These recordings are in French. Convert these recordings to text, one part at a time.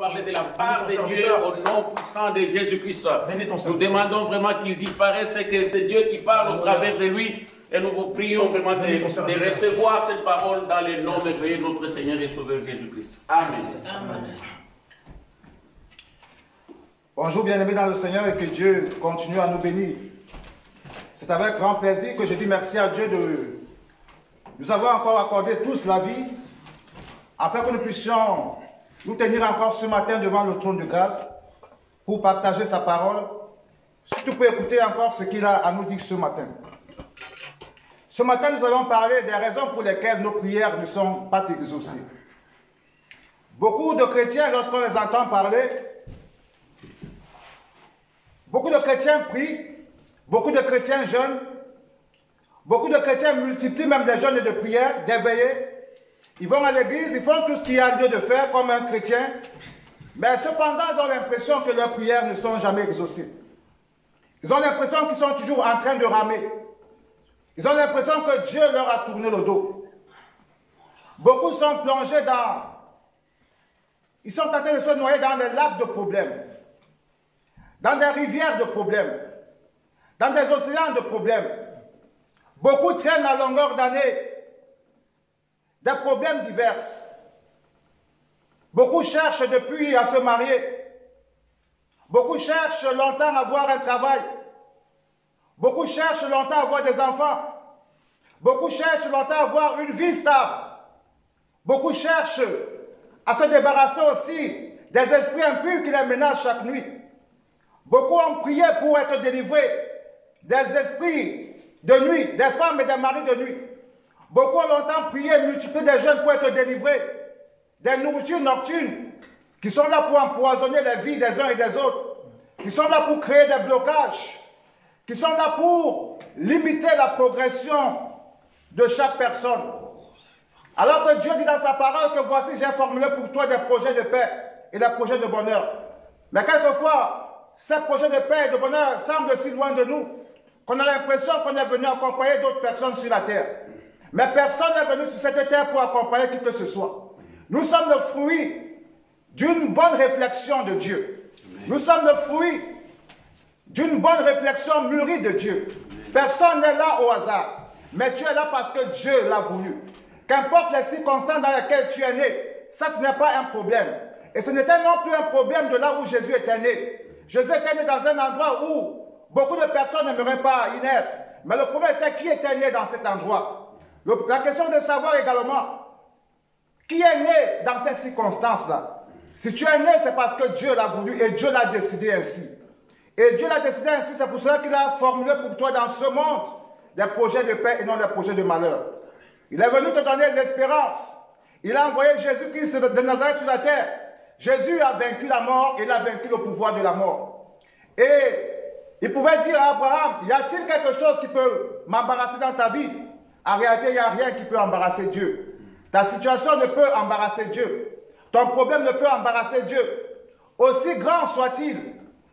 parler de la part de Dieu au nom puissant de Jésus-Christ. Nous demandons vraiment qu'il disparaisse et que c'est Dieu qui parle au travers de lui. Et nous vous prions vraiment de recevoir cette parole dans le nom de notre Seigneur et Sauveur Jésus-Christ. Amen. Amen. Bonjour bien-aimés dans le Seigneur et que Dieu continue à nous bénir. C'est avec grand plaisir que je dis merci à Dieu de nous avoir encore accordé tous la vie afin que nous puissions nous tenir encore ce matin devant le trône de grâce pour partager sa parole. Surtout pour écouter encore ce qu'il a à nous dire ce matin. Ce matin, nous allons parler des raisons pour lesquelles nos prières ne sont pas exaucées. Beaucoup de chrétiens, lorsqu'on les entend parler, beaucoup de chrétiens prient, beaucoup de chrétiens jeûnent, beaucoup de chrétiens multiplient même des jeûnes et de prières, d'éveiller. Ils vont à l'église, ils font tout ce qu'il y a lieu de faire comme un chrétien, mais cependant, ils ont l'impression que leurs prières ne sont jamais exaucées. Ils ont l'impression qu'ils sont toujours en train de ramer. Ils ont l'impression que Dieu leur a tourné le dos. Beaucoup sont plongés dans... Ils sont en train de se noyer dans des lacs de problèmes, dans des rivières de problèmes, dans des océans de problèmes. Beaucoup traînent à longueur d'année des problèmes divers. Beaucoup cherchent depuis à se marier. Beaucoup cherchent longtemps à avoir un travail. Beaucoup cherchent longtemps à avoir des enfants. Beaucoup cherchent longtemps à avoir une vie stable. Beaucoup cherchent à se débarrasser aussi des esprits impurs qui les menacent chaque nuit. Beaucoup ont prié pour être délivrés des esprits de nuit, des femmes et des maris de nuit. Beaucoup ont longtemps prié, multiplié des jeunes pour être délivrés des nourritures nocturnes qui sont là pour empoisonner la vie des uns et des autres, qui sont là pour créer des blocages, qui sont là pour limiter la progression de chaque personne. Alors que Dieu dit dans sa parole que voici, j'ai formulé pour toi des projets de paix et des projets de bonheur. Mais quelquefois, ces projets de paix et de bonheur semblent si loin de nous qu'on a l'impression qu'on est venu accompagner d'autres personnes sur la terre. Mais personne n'est venu sur cette terre pour accompagner qui que ce soit. Nous sommes le fruit d'une bonne réflexion de Dieu. Nous sommes le fruit d'une bonne réflexion mûrie de Dieu. Personne n'est là au hasard. Mais tu es là parce que Dieu l'a voulu. Qu'importe les circonstances dans lesquelles tu es né, ça ce n'est pas un problème. Et ce n'était non plus un problème de là où Jésus était né. Jésus était né dans un endroit où beaucoup de personnes n'aimeraient pas y naître. Mais le problème était qui était né dans cet endroit. La question de savoir également qui est né dans ces circonstances-là. Si tu es né, c'est parce que Dieu l'a voulu et Dieu l'a décidé ainsi. Et Dieu l'a décidé ainsi, c'est pour cela qu'il a formulé pour toi dans ce monde des projets de paix et non des projets de malheur. Il est venu te donner l'espérance. Il a envoyé Jésus-Christ de Nazareth sur la terre. Jésus a vaincu la mort et il a vaincu le pouvoir de la mort. Et il pouvait dire à Abraham, y a-t-il quelque chose qui peut m'embarrasser dans ta vie? En réalité, il n'y a rien qui peut embarrasser Dieu. Ta situation ne peut embarrasser Dieu. Ton problème ne peut embarrasser Dieu. Aussi grand soit-il,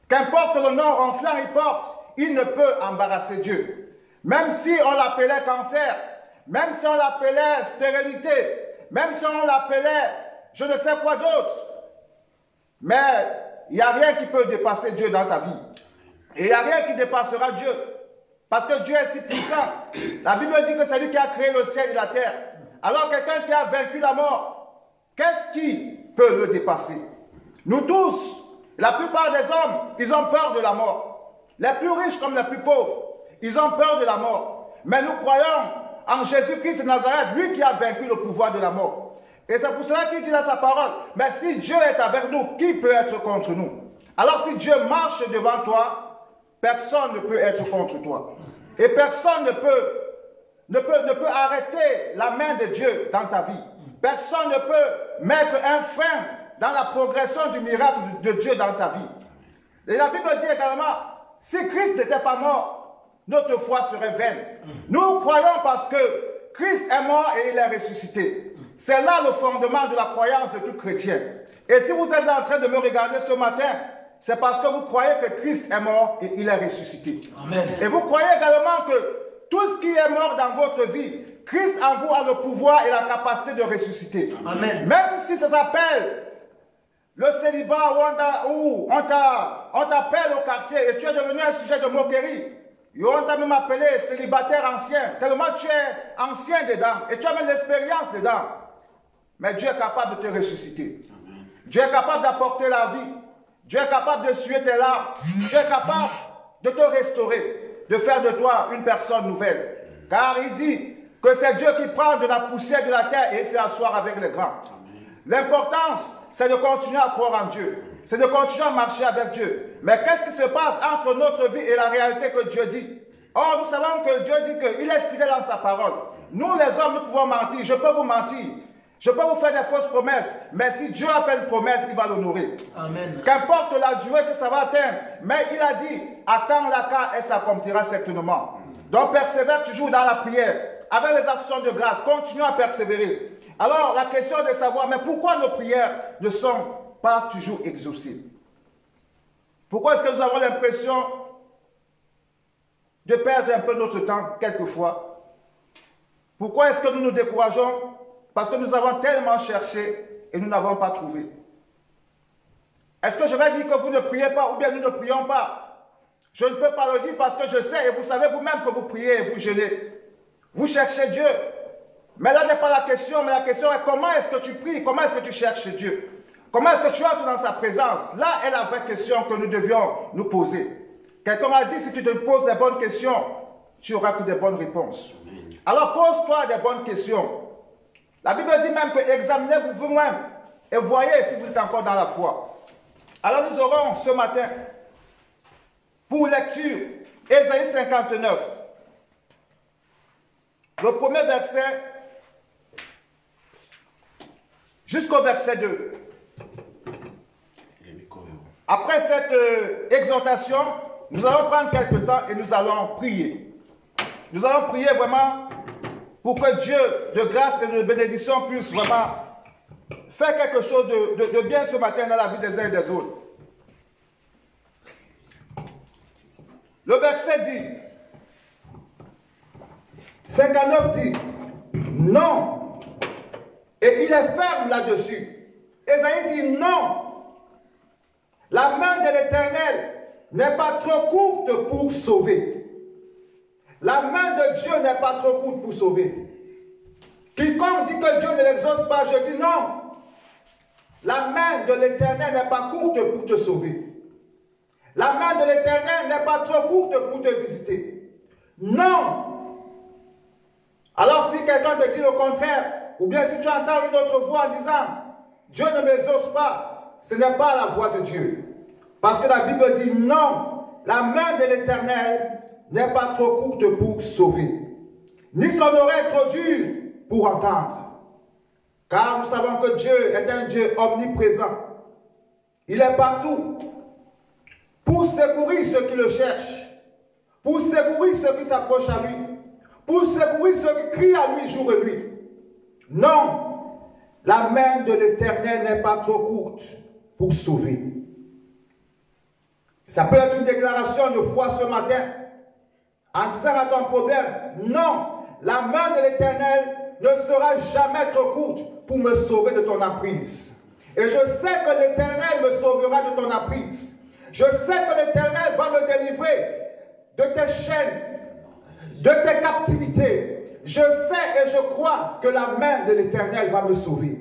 qu'importe le nom ronflant il porte, il ne peut embarrasser Dieu. Même si on l'appelait cancer, même si on l'appelait stérilité, même si on l'appelait je ne sais quoi d'autre, mais il n'y a rien qui peut dépasser Dieu dans ta vie. Et il n'y a rien qui dépassera Dieu. Parce que Dieu est si puissant. La Bible dit que c'est lui qui a créé le ciel et la terre. Alors quelqu'un qui a vaincu la mort, qu'est-ce qui peut le dépasser? Nous tous, la plupart des hommes, ils ont peur de la mort. Les plus riches comme les plus pauvres, ils ont peur de la mort. Mais nous croyons en Jésus-Christ de Nazareth, lui qui a vaincu le pouvoir de la mort. Et c'est pour cela qu'il dit dans sa parole, mais si Dieu est avec nous, qui peut être contre nous? Alors si Dieu marche devant toi, personne ne peut être contre toi. Et personne ne peut arrêter la main de Dieu dans ta vie. Personne ne peut mettre un frein dans la progression du miracle de Dieu dans ta vie. Et la Bible dit également, si Christ n'était pas mort, notre foi serait vaine. Nous croyons parce que Christ est mort et il est ressuscité. C'est là le fondement de la croyance de tout chrétien. Et si vous êtes là en train de me regarder ce matin, c'est parce que vous croyez que Christ est mort et il est ressuscité. Amen. Et vous croyez également que tout ce qui est mort dans votre vie, Christ en vous a le pouvoir et la capacité de ressusciter. Amen. Même si ça s'appelle le célibat où on t'appelle au quartier et tu es devenu un sujet de moquerie. Et on t'a même appelé célibataire ancien, tellement tu es ancien dedans et tu as même l'expérience dedans. Mais Dieu est capable de te ressusciter. Amen. Dieu est capable d'apporter la vie. Dieu est capable de suer tes larmes. Dieu est capable de te restaurer, de faire de toi une personne nouvelle. Car il dit que c'est Dieu qui prend de la poussière de la terre et fait asseoir avec les grands. L'importance, c'est de continuer à croire en Dieu. C'est de continuer à marcher avec Dieu. Mais qu'est-ce qui se passe entre notre vie et la réalité que Dieu dit? Or, nous savons que Dieu dit qu'il est fidèle en sa parole. Nous, les hommes, nous pouvons mentir. Je peux vous mentir. Je peux vous faire des fausses promesses. Mais si Dieu a fait une promesse, il va l'honorer. Amen. Qu'importe la durée que ça va atteindre. Mais il a dit, attends la car et s'accomplira certainement. Donc, persévère toujours dans la prière. Avec les actions de grâce, continuons à persévérer. Alors, la question est de savoir, mais pourquoi nos prières ne sont pas toujours exaucées? Pourquoi est-ce que nous avons l'impression de perdre un peu notre temps quelquefois? Pourquoi est-ce que nous nous décourageons? Parce que nous avons tellement cherché et nous n'avons pas trouvé. Est-ce que je vais dire que vous ne priez pas ou bien nous ne prions pas? Je ne peux pas le dire parce que je sais et vous savez vous-même que vous priez et vous jeûnez. Vous cherchez Dieu. Mais là n'est pas la question, mais la question est comment est-ce que tu pries? Comment est-ce que tu cherches Dieu? Comment est-ce que tu entres dans sa présence? Là est la vraie question que nous devions nous poser. Quelqu'un a dit, si tu te poses des bonnes questions, tu auras que des bonnes réponses. Alors pose-toi des bonnes questions. La Bible dit même que examinez-vous vous-même et voyez si vous êtes encore dans la foi. Alors nous aurons ce matin, pour lecture, Ésaïe 59. Le premier verset jusqu'au verset 2. Après cette exhortation, nous allons prendre quelques temps et nous allons prier. Nous allons prier vraiment pour que Dieu, de grâce et de bénédiction, puisse vraiment faire quelque chose de bien ce matin dans la vie des uns et des autres. Le verset dit, 59 dit, non. Et il est ferme là-dessus. Ésaïe dit, non. La main de l'Éternel n'est pas trop courte pour sauver. La main de Dieu n'est pas trop courte pour sauver. Quiconque dit que Dieu ne l'exauce pas, je dis non. La main de l'Éternel n'est pas courte pour te sauver. La main de l'Éternel n'est pas trop courte pour te visiter. Non. Alors si quelqu'un te dit le contraire, ou bien si tu entends une autre voix en disant « Dieu ne m'exauce pas », ce n'est pas la voix de Dieu. Parce que la Bible dit non, la main de l'Éternel n'est pas trop courte pour sauver, ni son oreille trop dure pour entendre. Car nous savons que Dieu est un Dieu omniprésent. Il est partout pour secourir ceux qui le cherchent, pour secourir ceux qui s'approchent à lui, pour secourir ceux qui crient à lui jour et nuit. Non, la main de l'Éternel n'est pas trop courte pour sauver. Ça peut être une déclaration de foi ce matin, en disant à ton problème, non, la main de l'Éternel ne sera jamais trop courte pour me sauver de ton emprise. Et je sais que l'Éternel me sauvera de ton emprise. Je sais que l'Éternel va me délivrer de tes chaînes, de tes captivités. Je sais et je crois que la main de l'Éternel va me sauver.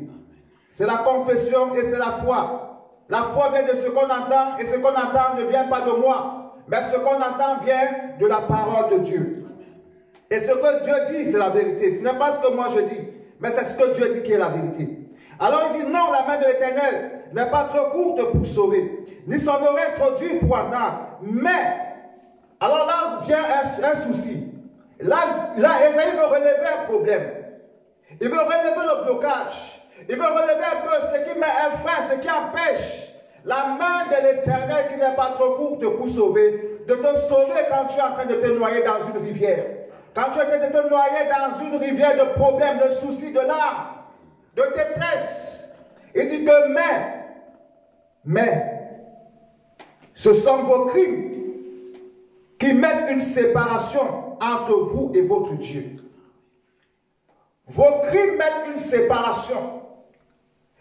C'est la confession et c'est la foi. La foi vient de ce qu'on entend et ce qu'on entend ne vient pas de moi. Mais ce qu'on entend vient de la parole de Dieu. Et ce que Dieu dit, c'est la vérité. Ce n'est pas ce que moi je dis, mais c'est ce que Dieu dit qui est la vérité. Alors il dit non, la main de l'Éternel n'est pas trop courte pour sauver, ni son oreille trop dure pour entendre. Mais, alors là vient un souci. Là, Ésaïe veut relever un problème. Il veut relever le blocage. Il veut relever un peu ce qui met un frein, ce qui empêche la main de l'Éternel qui n'est pas trop courte pour sauver, de te sauver quand tu es en train de te noyer dans une rivière. Quand tu es en train de te noyer dans une rivière de problèmes, de soucis, de larmes, de détresse. Il dit que mais, ce sont vos crimes qui mettent une séparation entre vous et votre Dieu. Vos crimes mettent une séparation.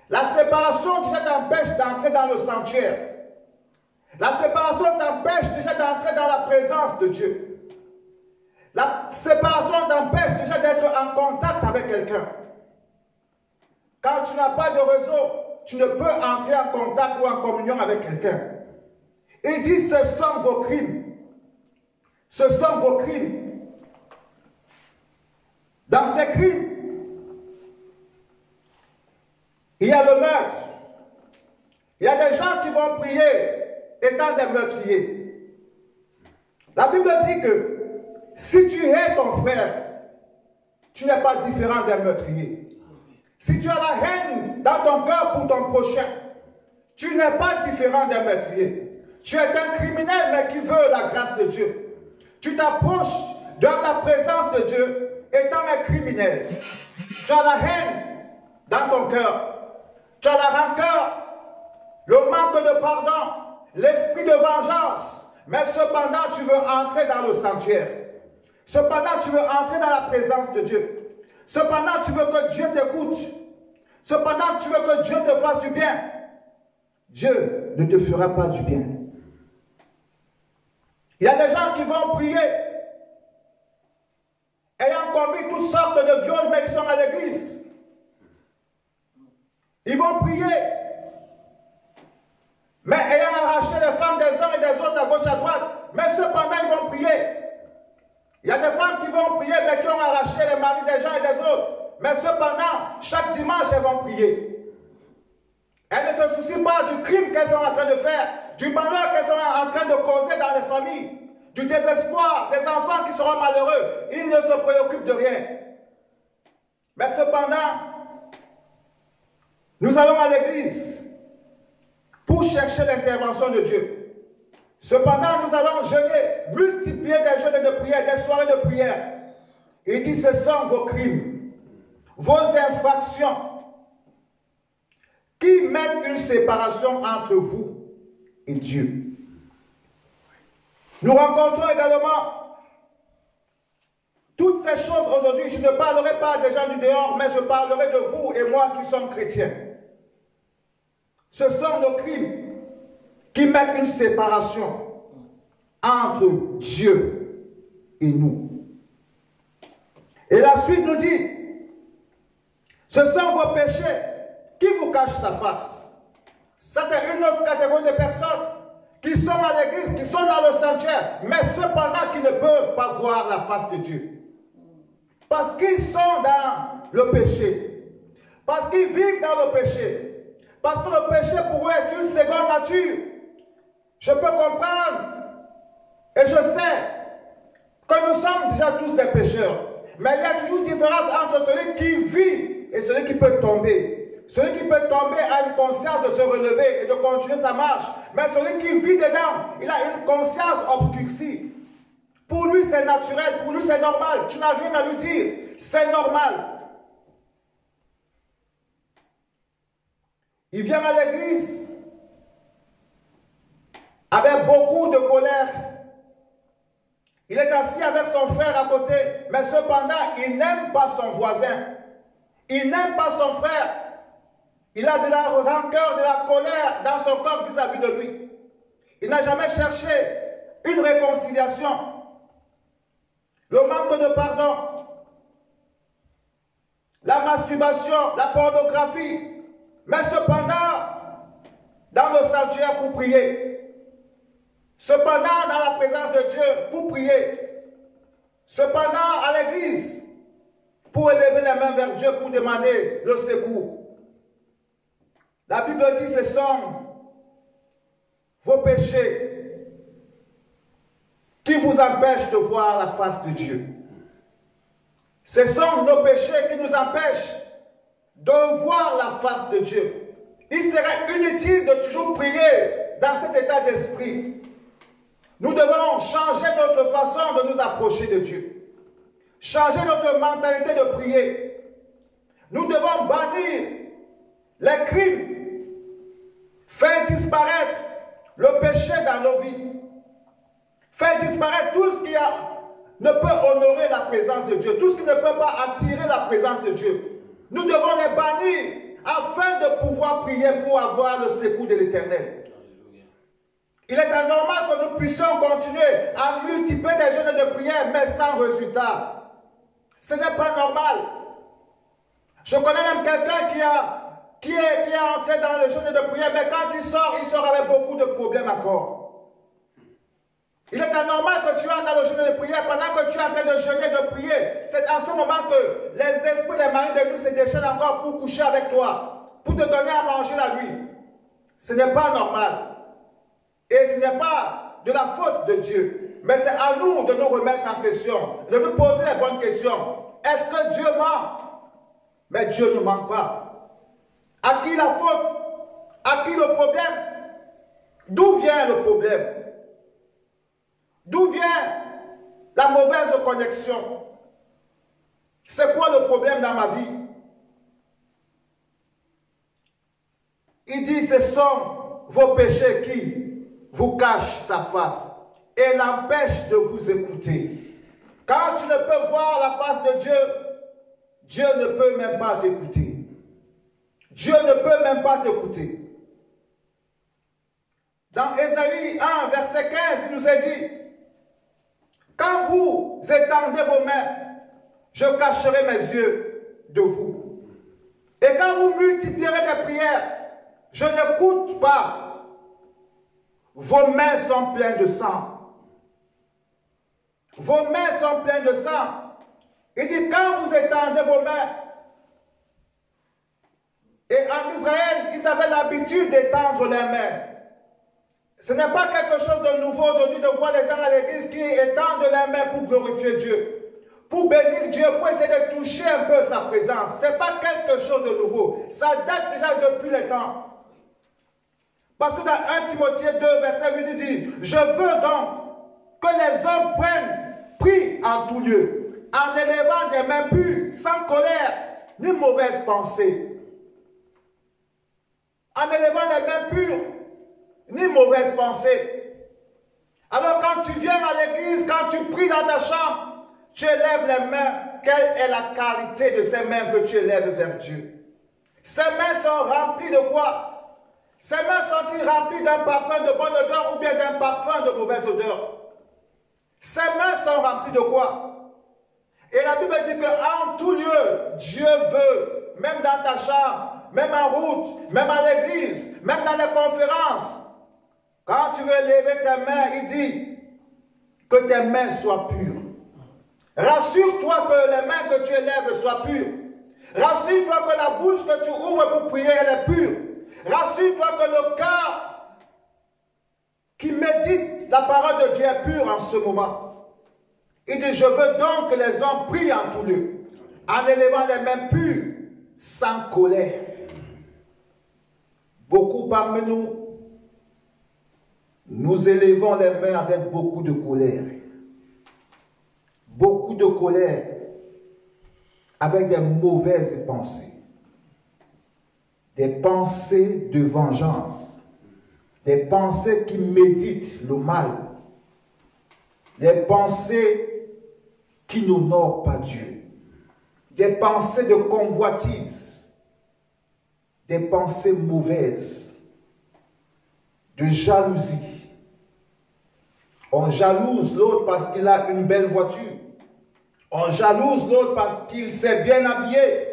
La séparation déjà t'empêche d'entrer dans le sanctuaire. La séparation t'empêche déjà d'entrer dans la présence de Dieu. La séparation t'empêche déjà d'être en contact avec quelqu'un. Quand tu n'as pas de réseau, tu ne peux entrer en contact ou en communion avec quelqu'un. Il dit, ce sont vos crimes. Ce sont vos crimes. Dans ces crimes, il y a le meurtre. Il y a des gens qui vont prier étant des meurtriers. La Bible dit que si tu hais ton frère, tu n'es pas différent d'un meurtrier. Si tu as la haine dans ton cœur pour ton prochain, tu n'es pas différent d'un meurtrier. Tu es un criminel mais qui veut la grâce de Dieu. Tu t'approches dans la présence de Dieu étant un criminel. Tu as la haine dans ton cœur. Tu as la rancœur, le manque de pardon, l'esprit de vengeance. Mais cependant, tu veux entrer dans le sanctuaire. Cependant, tu veux entrer dans la présence de Dieu. Cependant, tu veux que Dieu t'écoute. Cependant, tu veux que Dieu te fasse du bien. Dieu ne te fera pas du bien. Il y a des gens qui vont prier, ayant commis toutes sortes de viols, mais ils sont à l'église. Ils vont prier, mais ayant arraché les femmes des uns et des autres à gauche à droite. Mais cependant, ils vont prier. Il y a des femmes qui vont prier, mais qui ont arraché les maris des gens et des autres. Mais cependant, chaque dimanche, elles vont prier. Elles ne se soucient pas du crime qu'elles sont en train de faire, du malheur qu'elles sont en train de causer dans les familles, du désespoir, des enfants qui seront malheureux. Ils ne se préoccupent de rien. Mais cependant, nous allons à l'église pour chercher l'intervention de Dieu. Cependant, nous allons jeûner, multiplier des jeûnes de prière, des soirées de prière. Il dit, ce sont vos crimes, vos infractions qui mettent une séparation entre vous et Dieu. Nous rencontrons également toutes ces choses aujourd'hui. Je ne parlerai pas des gens du dehors, mais je parlerai de vous et moi qui sommes chrétiens. Ce sont nos crimes qui mettent une séparation entre Dieu et nous. Et la suite nous dit, ce sont vos péchés qui vous cachent sa face. Ça, c'est une autre catégorie de personnes qui sont à l'église, qui sont dans le sanctuaire, mais cependant qui ne peuvent pas voir la face de Dieu. Parce qu'ils sont dans le péché. Parce qu'ils vivent dans le péché. Parce que le péché pour eux est une seconde nature. Je peux comprendre et je sais que nous sommes déjà tous des pécheurs. Mais il y a toujours une différence entre celui qui vit et celui qui peut tomber. Celui qui peut tomber a une conscience de se relever et de continuer sa marche. Mais celui qui vit dedans, il a une conscience obscurcie. Pour lui, c'est naturel. Pour lui, c'est normal. Tu n'as rien à lui dire. C'est normal. Il vient à l'église avec beaucoup de colère. Il est assis avec son frère à côté, mais cependant, il n'aime pas son voisin. Il n'aime pas son frère. Il a de la rancœur, de la colère dans son corps vis-à-vis de lui. Il n'a jamais cherché une réconciliation. Le manque de pardon, la masturbation, la pornographie. Mais cependant, dans le sanctuaire pour prier. Cependant, dans la présence de Dieu pour prier. Cependant, à l'église, pour élever les mains vers Dieu pour demander le secours. La Bible dit, ce sont vos péchés qui vous empêchent de voir la face de Dieu. Ce sont nos péchés qui nous empêchent de voir la face de Dieu. Il serait inutile de toujours prier dans cet état d'esprit. Nous devons changer notre façon de nous approcher de Dieu. Changer notre mentalité de prier. Nous devons bannir les crimes. Faire disparaître le péché dans nos vies. Faire disparaître tout ce qui ne peut honorer la présence de Dieu. Tout ce qui ne peut pas attirer la présence de Dieu. Nous devons les bannir afin de pouvoir prier pour avoir le secours de l'Éternel. Il est anormal que nous puissions continuer à multiplier des jeûnes de prière, mais sans résultat. Ce n'est pas normal. Je connais même quelqu'un qui est entré dans le jeûne de prière, mais quand il sort avec beaucoup de problèmes encore. Il est anormal que tu entres dans le jeûne de prière pendant que tu es en train de jeûner de prier. C'est en ce moment que les esprits des maris de nous se déchaînent encore pour coucher avec toi, pour te donner à manger la nuit. Ce n'est pas normal. Et ce n'est pas de la faute de Dieu. Mais c'est à nous de nous remettre en question, de nous poser les bonnes questions. Est-ce que Dieu ment? Mais Dieu ne ment pas. À qui la faute? À qui le problème? D'où vient le problème? D'où vient la mauvaise connexion? C'est quoi le problème dans ma vie? Il dit, ce sont vos péchés qui vous cachent sa face et l'empêchent de vous écouter. Quand tu ne peux voir la face de Dieu, Dieu ne peut même pas t'écouter. Dieu ne peut même pas t'écouter. Dans Ésaïe 1, verset 15, il nous est dit, quand vous étendez vos mains, je cacherai mes yeux de vous. Et quand vous multiplierez des prières, je n'écoute pas. Vos mains sont pleines de sang. Vos mains sont pleines de sang. Il dit, quand vous étendez vos mains, et en Israël, ils avaient l'habitude d'étendre leurs mains. Ce n'est pas quelque chose de nouveau aujourd'hui de voir les gens à l'église qui étendent leurs mains pour glorifier Dieu, pour bénir Dieu, pour essayer de toucher un peu sa présence. Ce n'est pas quelque chose de nouveau. Ça date déjà depuis le temps. Parce que dans 1 Timothée 2, verset 8, il dit, je veux donc que les hommes prient en tout lieu, en élevant des mains pures, sans colère, ni mauvaise pensée. En élevant les mains pures, ni mauvaise pensée. Alors quand tu viens à l'église, quand tu pries dans ta chambre, tu élèves les mains. Quelle est la qualité de ces mains que tu élèves vers Dieu? Ces mains sont remplies de quoi? Ces mains sont-ils remplies d'un parfum de bonne odeur ou bien d'un parfum de mauvaise odeur? Ces mains sont remplies de quoi? Et la Bible dit qu'en tout lieu, Dieu veut, même dans ta chambre, même en route, même à l'église, même dans les conférences, quand tu veux lever tes mains, il dit que tes mains soient pures. Rassure-toi que les mains que tu élèves soient pures. Rassure-toi que la bouche que tu ouvres pour prier, elle est pure. Rassure-toi que le cœur qui médite la parole de Dieu est pur en ce moment. Il dit, je veux donc que les hommes prient en tout lieu, en élevant les mains pures, sans colère. Beaucoup parmi nous, nous élevons les mains avec beaucoup de colère. Beaucoup de colère, avec des mauvaises pensées. Des pensées de vengeance, des pensées qui méditent le mal, des pensées qui n'honorent pas Dieu, des pensées de convoitise, des pensées mauvaises, de jalousie. On jalouse l'autre parce qu'il a une belle voiture, on jalouse l'autre parce qu'il s'est bien habillé.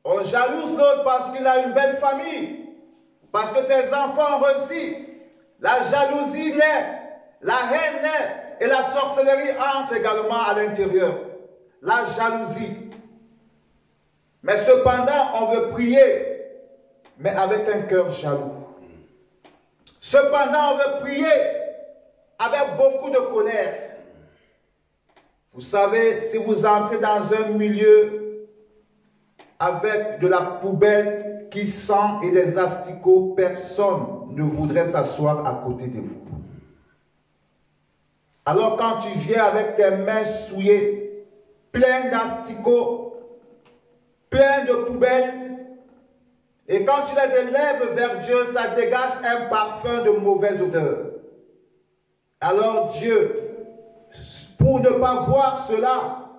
On jalouse l'autre parce qu'il a une belle famille, parce que ses enfants ont réussi. La jalousie naît, la haine naît, et la sorcellerie entre également à l'intérieur. La jalousie. Mais cependant, on veut prier, mais avec un cœur jaloux. Cependant, on veut prier avec beaucoup de colère. Vous savez, si vous entrez dans un milieu avec de la poubelle qui sent et des asticots, personne ne voudrait s'asseoir à côté de vous. Alors quand tu viens avec tes mains souillées, pleines d'asticots, pleines de poubelles, et quand tu les élèves vers Dieu, ça dégage un parfum de mauvaise odeur. Alors Dieu, pour ne pas voir cela,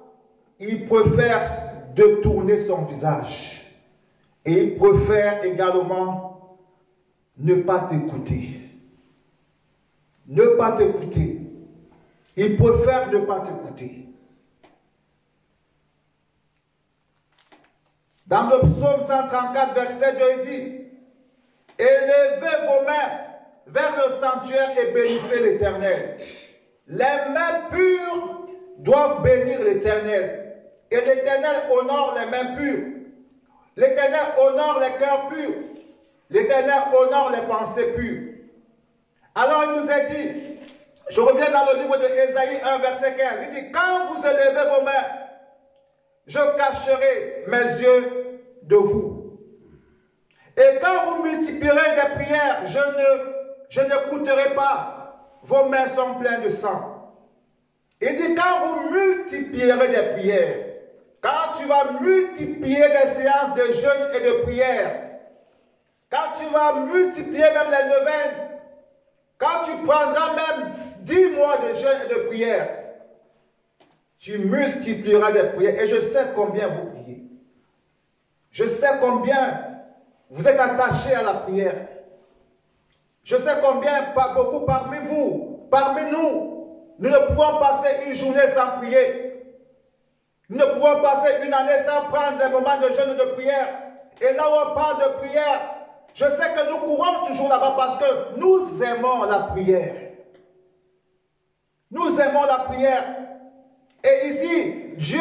il préfère de tourner son visage. Et il préfère également ne pas t'écouter. Ne pas t'écouter. Il préfère ne pas t'écouter. Dans le psaume 134, verset 2, il dit, « Élevez vos mains vers le sanctuaire et bénissez l'Éternel. » Les mains pures doivent bénir l'Éternel. Et l'Éternel honore les mains pures. L'Éternel honore les cœurs purs. L'Éternel honore les pensées pures. Alors il nous a dit, je reviens dans le livre de Ésaïe 1, verset 15. Il dit, quand vous élevez vos mains, je cacherai mes yeux de vous. Et quand vous multiplierez des prières, je n'écouterai pas. Vos mains sont pleines de sang. Il dit, quand vous multiplierez des prières, quand tu vas multiplier des séances de jeûne et de prière, quand tu vas multiplier même les neuvaines, quand tu prendras même 10 mois de jeûne et de prière, tu multiplieras des prières. Et je sais combien vous priez. Je sais combien vous êtes attachés à la prière. Je sais combien, pas beaucoup parmi vous, parmi nous, nous ne pouvons passer une journée sans prier. Nous ne pouvons passer une année sans prendre des moments de jeûne et de prière. Et là où on parle de prière, je sais que nous courons toujours là-bas parce que nous aimons la prière. Nous aimons la prière. Et ici, Dieu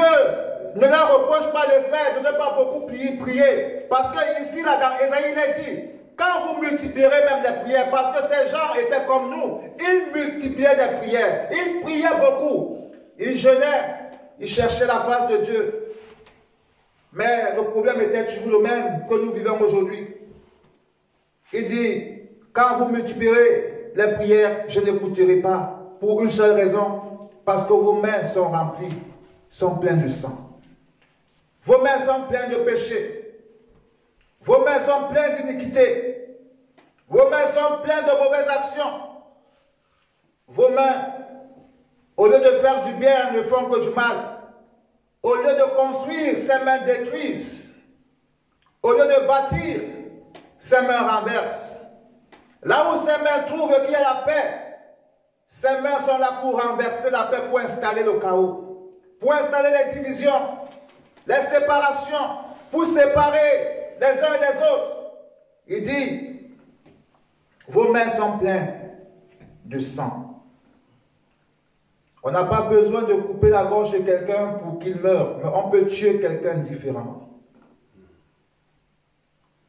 ne leur reproche pas le fait de ne pas beaucoup prier. Parce que ici, là, dans Ésaïe, il est dit, quand vous multiplierez même des prières, parce que ces gens étaient comme nous, ils multipliaient des prières, ils priaient beaucoup, ils jeûnaient, ils cherchaient la face de Dieu. Mais le problème était toujours le même que nous vivons aujourd'hui. Il dit, quand vous multiplierez les prières, je n'écouterai pas, pour une seule raison, parce que vos mains sont remplies, sont pleines de sang. Vos mains sont pleines de péché. Vos mains sont pleines d'iniquité. Vos mains sont pleines de mauvaises actions. Vos mains, au lieu de faire du bien, ne font que du mal. Au lieu de construire, ces mains détruisent. Au lieu de bâtir, ces mains renversent. Là où ces mains trouvent qu'il y a la paix, ces mains sont là pour renverser la paix, pour installer le chaos, pour installer les divisions, les séparations, pour séparer les uns et les autres. Il dit, vos mains sont pleines de sang. On n'a pas besoin de couper la gorge de quelqu'un pour qu'il meure, mais on peut tuer quelqu'un différemment.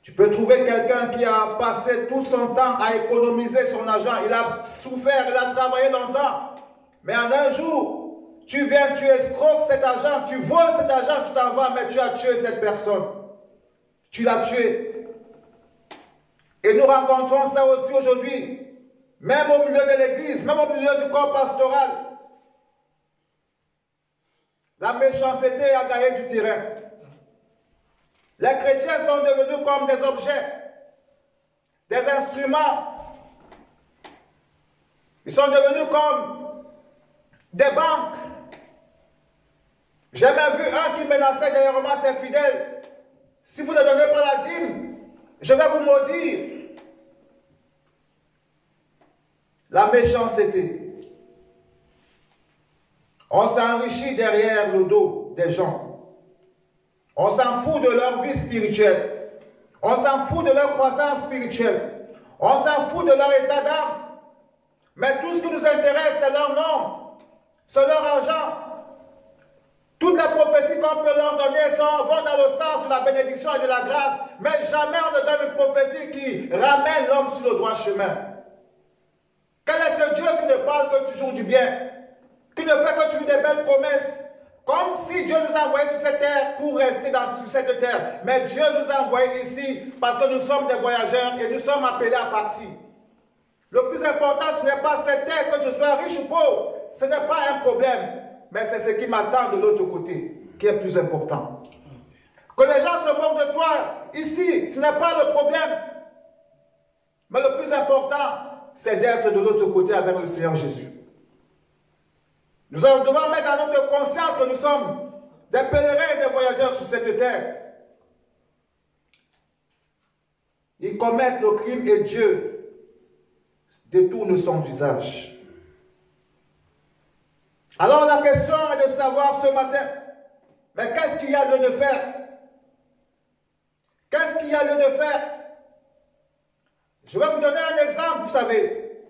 Tu peux trouver quelqu'un qui a passé tout son temps à économiser son argent. Il a souffert, il a travaillé longtemps. Mais en un jour, tu viens, tu escroques cet argent, tu voles cet argent, tu t'en vas, mais tu as tué cette personne. Tu l'as tué. Et nous rencontrons ça aussi aujourd'hui. Même au milieu de l'église, même au milieu du corps pastoral. La méchanceté a gagné du terrain. Les chrétiens sont devenus comme des objets, des instruments. Ils sont devenus comme des banques. J'ai même vu un qui menaçait dernièrement ses fidèles. Si vous ne donnez pas la dîme, je vais vous maudire. La méchanceté. On s'enrichit derrière le dos des gens. On s'en fout de leur vie spirituelle. On s'en fout de leur croissance spirituelle. On s'en fout de leur état d'âme. Mais tout ce qui nous intéresse, c'est leur nom, c'est leur argent. Toutes les prophéties qu'on peut leur donner vont dans le sens de la bénédiction et de la grâce. Mais jamais on ne donne une prophétie qui ramène l'homme sur le droit chemin. Quel est ce Dieu qui ne parle que toujours du bien, qui ne fait que toujours des belles promesses? Comme si Dieu nous a envoyés sur cette terre pour rester sur cette terre. Mais Dieu nous a envoyés ici parce que nous sommes des voyageurs et nous sommes appelés à partir. Le plus important, ce n'est pas cette terre, que je sois riche ou pauvre. Ce n'est pas un problème. Mais c'est ce qui m'attend de l'autre côté qui est plus important. Que les gens se moquent de toi ici, ce n'est pas le problème. Mais le plus important, c'est d'être de l'autre côté avec le Seigneur Jésus. Nous devons mettre dans notre conscience que nous sommes des pèlerins et des voyageurs sur cette terre. Ils commettent le crime et Dieu détourne son visage. Alors la question est de savoir ce matin, mais qu'est-ce qu'il y a lieu de faire? Qu'est-ce qu'il y a lieu de faire? Je vais vous donner un exemple, vous savez.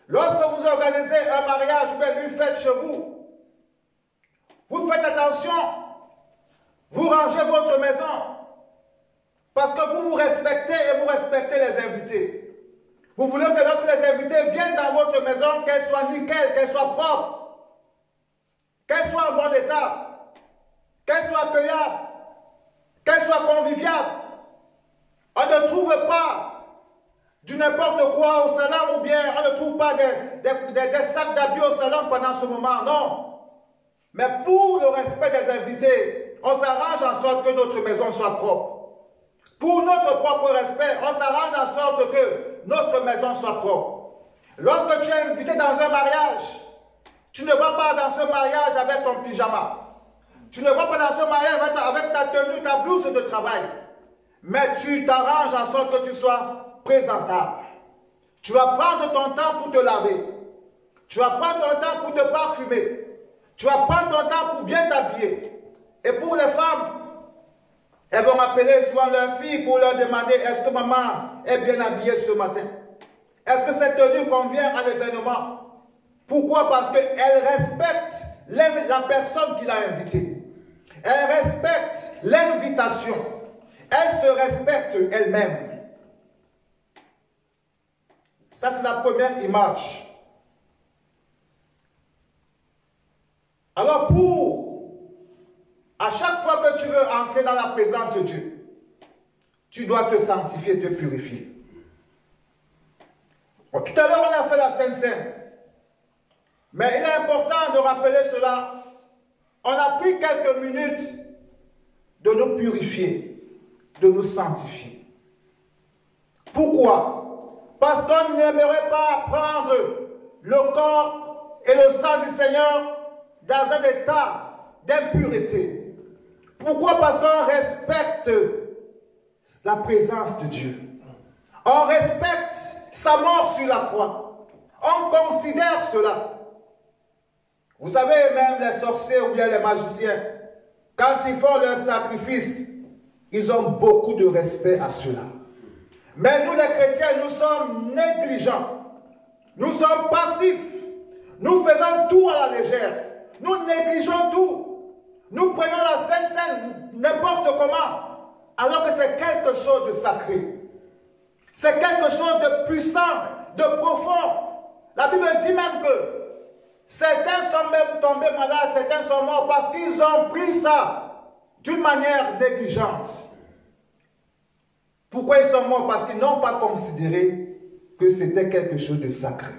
Lorsque vous organisez un mariage ou bien une fête chez vous, vous faites attention, vous rangez votre maison, parce que vous vous respectez et vous respectez les invités. Vous voulez que lorsque les invités viennent dans votre maison, qu'elle soit nickel, qu'elle soit propre, qu'elle soit en bon état, qu'elle soit accueillable, qu'elle soit conviviale. On ne trouve pas du n'importe quoi au salon ou bien on ne trouve pas des sacs d'habits au salon pendant ce moment, non. Mais pour le respect des invités, on s'arrange en sorte que notre maison soit propre. Pour notre propre respect, on s'arrange en sorte que notre maison soit propre. Lorsque tu es invité dans un mariage, tu ne vas pas dans ce mariage avec ton pyjama. Tu ne vas pas dans ce mariage avec ta tenue, ta blouse de travail. Mais tu t'arranges en sorte que tu sois présentable. Tu vas prendre ton temps pour te laver. Tu vas prendre ton temps pour te parfumer. Tu vas prendre ton temps pour bien t'habiller. Et pour les femmes, elles vont appeler souvent leurs filles pour leur demander: est-ce que maman est bien habillée ce matin? Est-ce que cette tenue convient à l'événement? Pourquoi? Parce qu'elle respecte la personne qui l'a invitée. Elle respecte l'invitation. Elle se respecte elle-même. Ça, c'est la première image. Alors, à chaque fois que tu veux entrer dans la présence de Dieu, tu dois te sanctifier, te purifier. Bon, tout à l'heure, on a fait la Sainte Seine. Mais il est important de rappeler cela. On a pris quelques minutes de nous purifier, de nous sanctifier. Pourquoi? Parce qu'on n'aimerait pas prendre le corps et le sang du Seigneur dans un état d'impureté. Pourquoi? Parce qu'on respecte la présence de Dieu. On respecte sa mort sur la croix. On considère cela. Vous savez, même les sorciers ou bien les magiciens, quand ils font leur sacrifice, ils ont beaucoup de respect à cela. Mais nous les chrétiens, nous sommes négligents. Nous sommes passifs. Nous faisons tout à la légère. Nous négligeons tout. Nous prenons la Sainte Seine n'importe comment, alors que c'est quelque chose de sacré. C'est quelque chose de puissant, de profond. La Bible dit même que certains sont même tombés malades, certains sont morts parce qu'ils ont pris ça d'une manière négligente. Pourquoi ils sont morts? Parce qu'ils n'ont pas considéré que c'était quelque chose de sacré.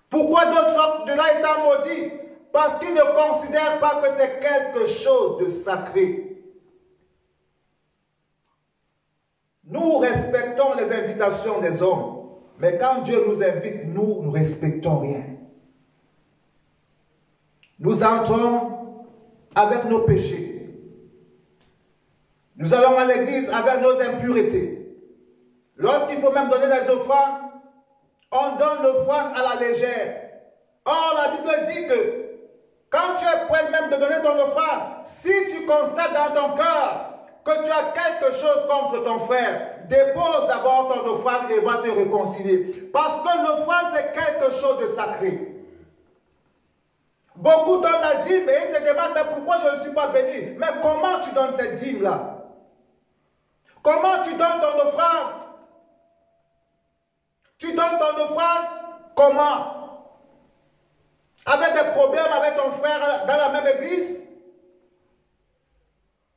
Pourquoi d'autres sortent de là étant maudits? Parce qu'ils ne considèrent pas que c'est quelque chose de sacré. Nous respectons les invitations des hommes, mais quand Dieu nous invite, nous ne respectons rien. Nous entrons avec nos péchés. Nous allons à l'église avec nos impuretés. Lorsqu'il faut même donner des offrandes, on donne l'offrande à la légère. Or, la Bible dit que quand tu es prêt même de donner ton offrande, si tu constates dans ton cœur que tu as quelque chose contre ton frère, dépose d'abord ton offrande et va te réconcilier. Parce que l'offrande, c'est quelque chose de sacré. Beaucoup donnent la dîme et ils se demandent: mais pourquoi je ne suis pas béni? Mais comment tu donnes cette dîme-là? Comment tu donnes ton offrande? Tu donnes ton offrande comment? Avec des problèmes avec ton frère dans la même église?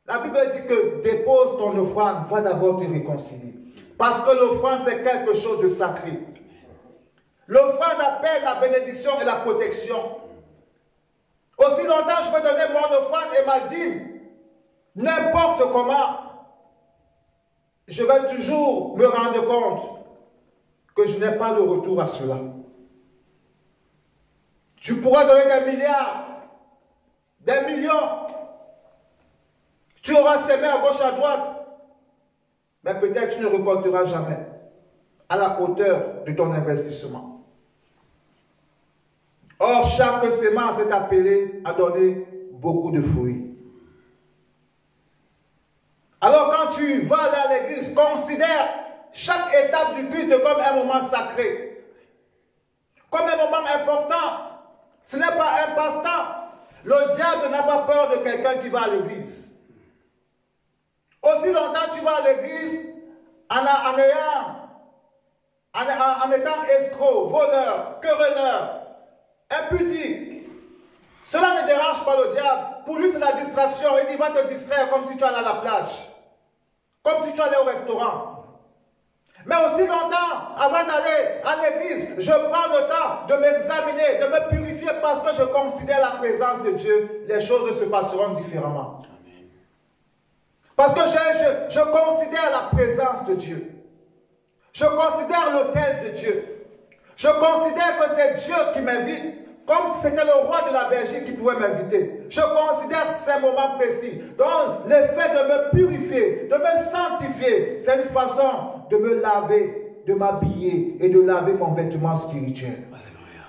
La Bible dit que dépose ton offrande, va d'abord te réconcilier. Parce que l'offrande, c'est quelque chose de sacré. L'offrande appelle la bénédiction et la protection. Aussi longtemps je peux donner mon offrande et ma dîme, n'importe comment, je vais toujours me rendre compte que je n'ai pas le retour à cela. Tu pourras donner des milliards, des millions. Tu auras semé à gauche, à droite. mais peut-être tu ne récolteras jamais à la hauteur de ton investissement. Or, chaque semence est appelée à donner beaucoup de fruits. Alors, quand tu vas aller à l'église, considère chaque étape du culte comme un moment sacré, comme un moment important. Ce n'est pas un passe-temps. Le diable n'a pas peur de quelqu'un qui va à l'église. Aussi longtemps tu vas à l'église en étant escroc, voleur, querelleur, impudique. Cela ne dérange pas le diable. Pour lui, c'est la distraction. Il va te distraire comme si tu allais à la plage, comme si tu allais au restaurant. Mais aussi longtemps, avant d'aller à l'église, je prends le temps de m'examiner, de me purifier parce que je considère la présence de Dieu. Les choses se passeront différemment. Parce que je considère la présence de Dieu. Je considère l'autel de Dieu. Je considère que c'est Dieu qui m'invite, comme si c'était le roi de la Belgique qui pouvait m'inviter. Je considère ces moments précis. Donc, le fait de me purifier, de me sanctifier, c'est une façon de me laver, de m'habiller et de laver mon vêtement spirituel. Alléluia.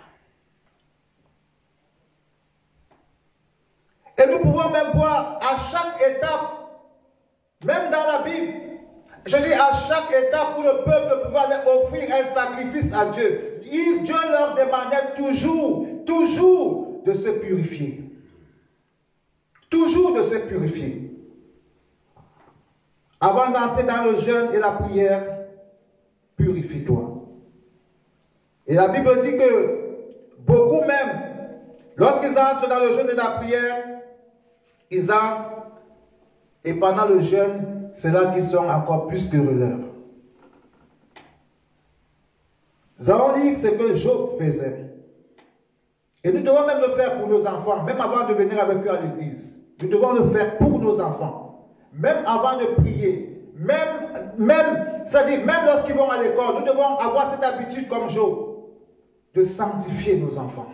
Et nous pouvons même voir à chaque étape, même dans la Bible, je dis à chaque étape où le peuple pouvait aller offrir un sacrifice à Dieu, Dieu leur demandait toujours de se purifier. Toujours de se purifier. Avant d'entrer dans le jeûne et la prière, purifie-toi. Et la Bible dit que beaucoup même, lorsqu'ils entrent dans le jeûne et la prière, ils entrent et pendant le jeûne, c'est là qu'ils sont encore plus querelleurs. Nous allons lire ce que Job faisait. Et nous devons même le faire pour nos enfants, même avant de venir avec eux à l'église. Nous devons le faire pour nos enfants. Même avant de prier, c'est-à-dire même lorsqu'ils vont à l'école, nous devons avoir cette habitude comme Job, de sanctifier nos enfants.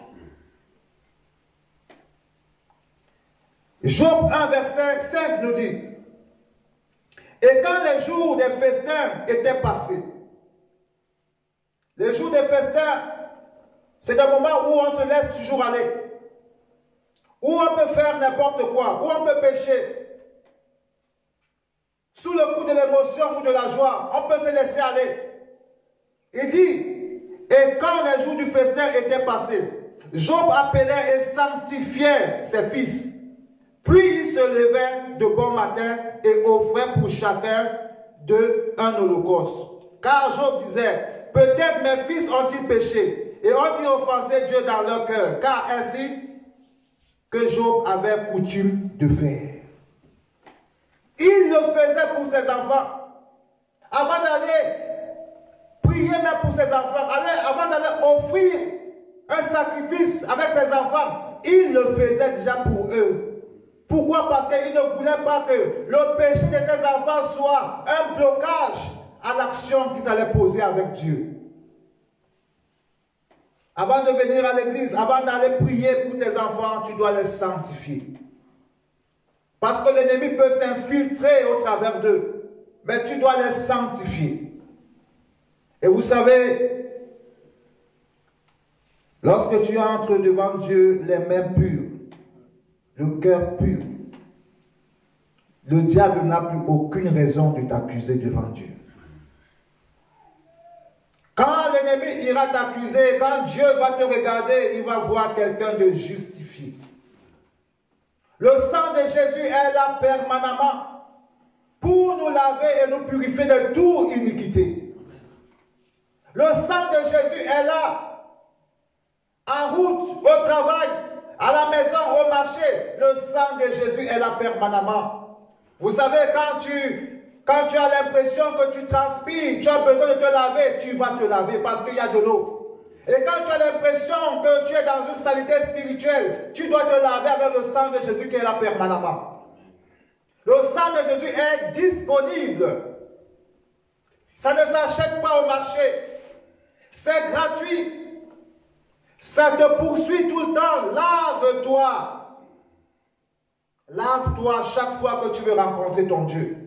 Job 1, verset 5 nous dit, et quand les jours des festins étaient passés, les jours des festins, c'est un moment où on se laisse toujours aller, où on peut faire n'importe quoi, où on peut pécher. Sous le coup de l'émotion ou de la joie, on peut se laisser aller. Il dit, et quand les jours du festin étaient passés, Job appelait et sanctifiait ses fils. Puis il se levait de bon matin et offrait pour chacun d'eux un holocauste. Car Job disait, peut-être mes fils ont-ils péché et ont-ils offensé Dieu dans leur cœur, car ainsi que Job avait coutume de faire. Il le faisait pour ses enfants. Avant d'aller prier même pour ses enfants, avant d'aller offrir un sacrifice avec ses enfants, il le faisait déjà pour eux. Pourquoi? Parce qu'il ne voulait pas que le péché de ses enfants soit un blocage à l'action qu'ils allaient poser avec Dieu. Avant de venir à l'église, avant d'aller prier pour tes enfants, tu dois les sanctifier. Parce que l'ennemi peut s'infiltrer au travers d'eux. Mais tu dois les sanctifier. Et vous savez, lorsque tu entres devant Dieu, les mains pures, le cœur pur, le diable n'a plus aucune raison de t'accuser devant Dieu. Quand l'ennemi ira t'accuser, quand Dieu va te regarder, il va voir quelqu'un de justifié. Le sang de Jésus est là permanemment pour nous laver et nous purifier de toute iniquité. Le sang de Jésus est là, en route, au travail, à la maison, au marché. Le sang de Jésus est là permanemment. Vous savez, quand tu as l'impression que tu transpires, tu as besoin de te laver, tu vas te laver parce qu'il y a de l'eau. Et quand tu as l'impression que tu es dans une saleté spirituelle, tu dois te laver avec le sang de Jésus qui est là permanemment. Le sang de Jésus est disponible. Ça ne s'achète pas au marché. C'est gratuit. Ça te poursuit tout le temps. Lave-toi. Lave-toi chaque fois que tu veux rencontrer ton Dieu.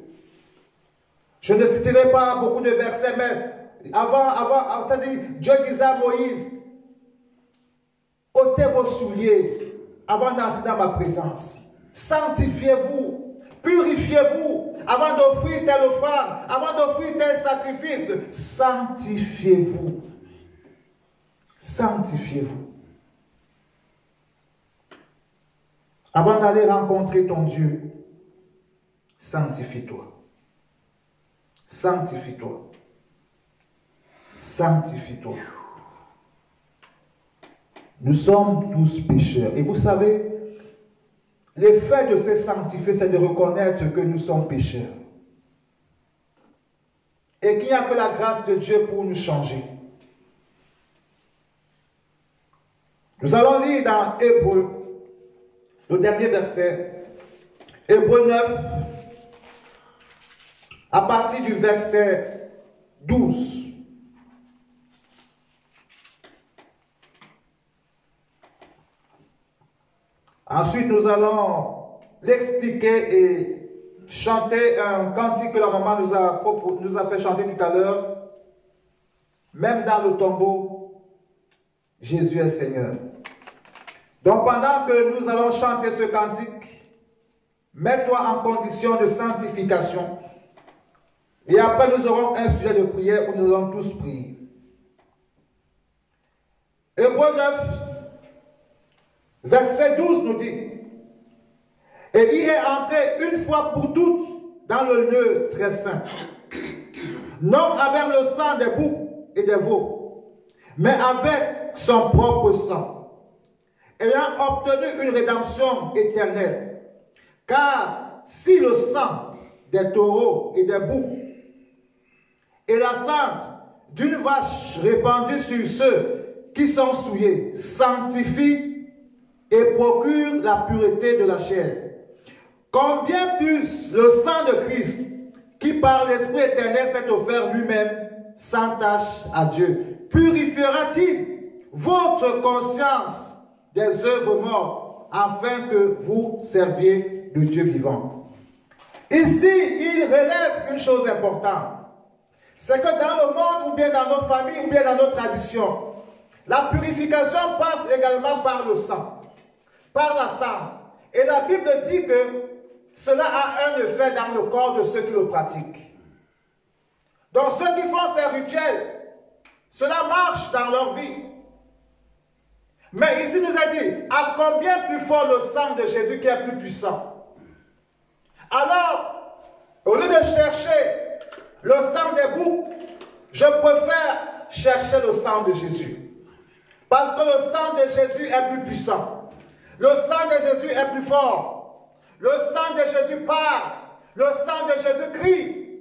Je ne citerai pas beaucoup de versets, mais c'est-à-dire, Dieu disait à Moïse, ôtez vos souliers avant d'entrer dans ma présence. Sanctifiez-vous, purifiez-vous avant d'offrir telle offrande, avant d'offrir tel sacrifice. Sanctifiez-vous. Sanctifiez-vous. Avant d'aller rencontrer ton Dieu, sanctifie-toi. Sanctifie-toi. Sanctifie-toi. Nous sommes tous pécheurs. Et vous savez, l'effet de se sanctifier, c'est de reconnaître que nous sommes pécheurs. Et qu'il n'y a que la grâce de Dieu pour nous changer. Nous allons lire dans Hébreux, le dernier verset, Hébreux 9, à partir du verset 12. Ensuite, nous allons l'expliquer et chanter un cantique que la maman nous a fait chanter tout à l'heure. Même dans le tombeau, Jésus est Seigneur. Donc, pendant que nous allons chanter ce cantique, mets-toi en condition de sanctification. Et après, nous aurons un sujet de prière où nous allons tous prier. Hébreux 9, verset 12 nous dit, « Et il est entré une fois pour toutes dans le lieu très saint, non avec le sang des boucs et des veaux, mais avec son propre sang, ayant obtenu une rédemption éternelle. Car si le sang des taureaux et des boucs et la cendre d'une vache répandue sur ceux qui sont souillés sanctifie et procure la pureté de la chair, combien plus le sang de Christ, qui par l'Esprit éternel s'est offert lui-même sans tache à Dieu, purifiera-t-il votre conscience des œuvres mortes, afin que vous serviez le Dieu vivant. » Ici, il relève une chose importante. C'est que dans le monde, ou bien dans nos familles, ou bien dans nos traditions, la purification passe également par le sang, par la cendre. Et la Bible dit que cela a un effet dans le corps de ceux qui le pratiquent. Donc ceux qui font ces rituels, cela marche dans leur vie. Mais ici nous a dit, à combien plus fort le sang de Jésus qui est plus puissant. Alors, au lieu de chercher le sang des boucs, je préfère chercher le sang de Jésus. Parce que le sang de Jésus est plus puissant. Le sang de Jésus est plus fort. Le sang de Jésus parle. Le sang de Jésus crie.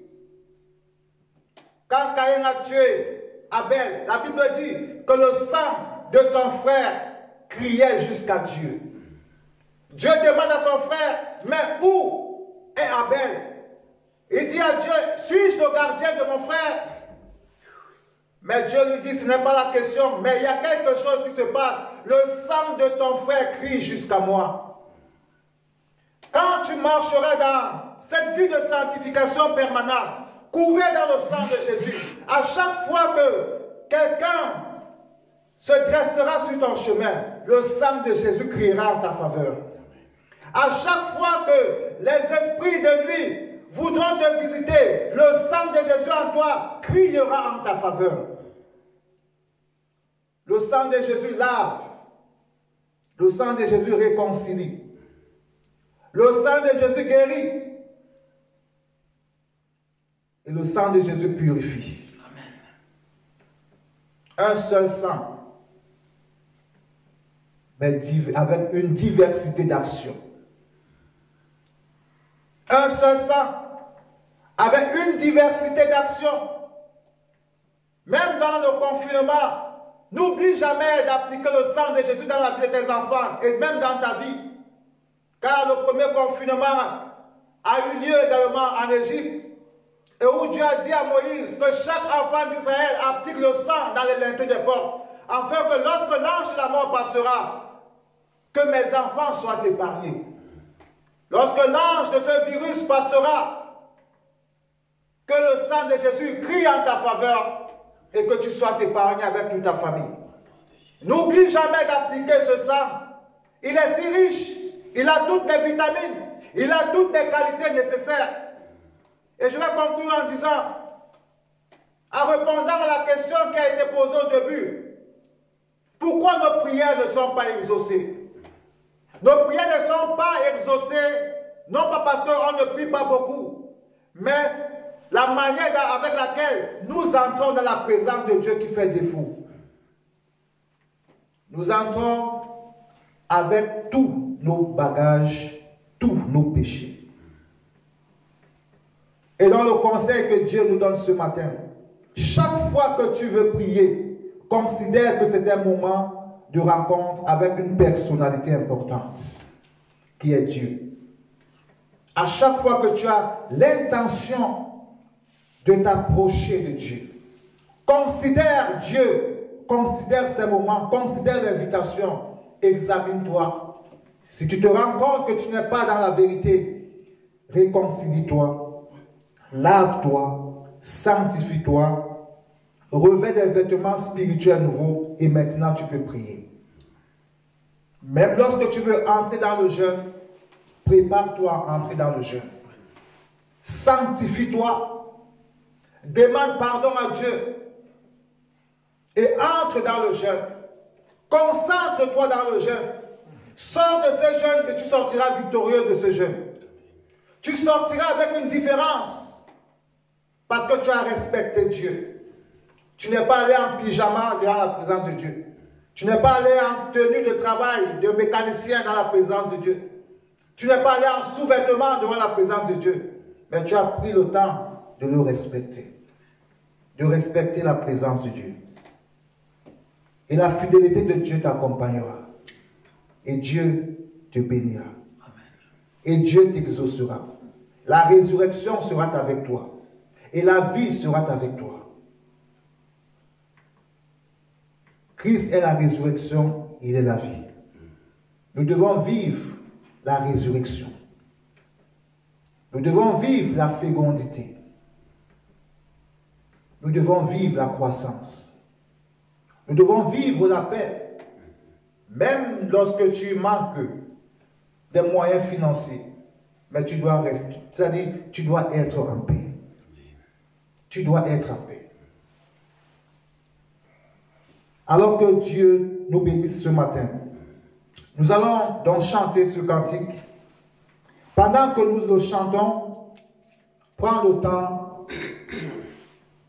Quand Caïn a tué Abel, la Bible dit que le sang de son frère criait jusqu'à Dieu. Dieu demande à son frère, mais où est Abel? Il dit à Dieu, suis-je le gardien de mon frère? Mais Dieu lui dit, ce n'est pas la question, mais il y a quelque chose qui se passe. Le sang de ton frère crie jusqu'à moi. Quand tu marcheras dans cette vie de sanctification permanente, couvert dans le sang de Jésus, à chaque fois que quelqu'un se dressera sur ton chemin, le sang de Jésus criera en ta faveur. À chaque fois que les esprits de nuit voudront te visiter, le sang de Jésus en toi criera en ta faveur. Le sang de Jésus lave. Le sang de Jésus réconcilie. Le sang de Jésus guérit. Et le sang de Jésus purifie. Amen. Un seul sang, mais avec une diversité d'actions. Un seul sang, avec une diversité d'actions. Même dans le confinement, n'oublie jamais d'appliquer le sang de Jésus dans la vie de tes enfants et même dans ta vie. Car le premier confinement a eu lieu également en Égypte, et où Dieu a dit à Moïse que chaque enfant d'Israël applique le sang dans les linteaux des portes, afin que lorsque l'ange de la mort passera, que mes enfants soient épargnés. Lorsque l'ange de ce virus passera, Que le sang de Jésus crie en ta faveur et que tu sois épargné avec toute ta famille. N'oublie jamais d'appliquer ce sang. Il est si riche, il a toutes les vitamines, il a toutes les qualités nécessaires. Et je vais conclure en disant, en répondant à la question qui a été posée au début, pourquoi nos prières ne sont pas exaucées? Nos prières ne sont pas exaucées, non pas parce qu'on ne prie pas beaucoup, mais la manière avec laquelle nous entrons dans la présence de Dieu qui fait défaut. Nous entrons avec tous nos bagages, tous nos péchés. Et dans le conseil que Dieu nous donne ce matin, chaque fois que tu veux prier, considère que c'est un moment de rencontre avec une personnalité importante, qui est Dieu. À chaque fois que tu as l'intention de t'approcher de Dieu, considère Dieu, considère ces moments, considère l'invitation, examine-toi. Si tu te rends compte que tu n'es pas dans la vérité, réconcilie-toi, lave-toi, sanctifie-toi, revêt des vêtements spirituels nouveaux et maintenant tu peux prier. Même lorsque tu veux entrer dans le jeûne, prépare-toi à entrer dans le jeûne. Sanctifie-toi, demande pardon à Dieu et entre dans le jeûne. Concentre-toi dans le jeûne. Sors de ce jeûne et tu sortiras victorieux de ce jeûne. Tu sortiras avec une différence parce que tu as respecté Dieu. Tu n'es pas allé en pyjama devant la présence de Dieu. Tu n'es pas allé en tenue de travail de mécanicien dans la présence de Dieu. Tu n'es pas allé en sous-vêtements devant la présence de Dieu. Mais tu as pris le temps de le respecter. De respecter la présence de Dieu. Et la fidélité de Dieu t'accompagnera. Et Dieu te bénira. Et Dieu t'exaucera. La résurrection sera avec toi. Et la vie sera avec toi. Christ est la résurrection, il est la vie. Nous devons vivre la résurrection. Nous devons vivre la fécondité. Nous devons vivre la croissance. Nous devons vivre la paix. Même lorsque tu manques des moyens financiers, mais tu dois rester, c'est-à-dire tu dois être en paix. Tu dois être en paix. Alors que Dieu nous bénisse ce matin, nous allons donc chanter ce cantique. Pendant que nous le chantons, prends le temps.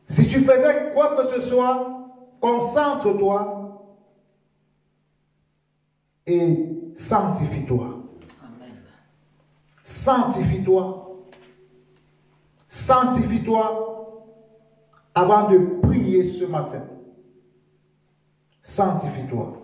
Si tu faisais quoi que ce soit, concentre-toi et sanctifie-toi. Sanctifie-toi. Sanctifie-toi avant de prier ce matin. Sanctifie-toi.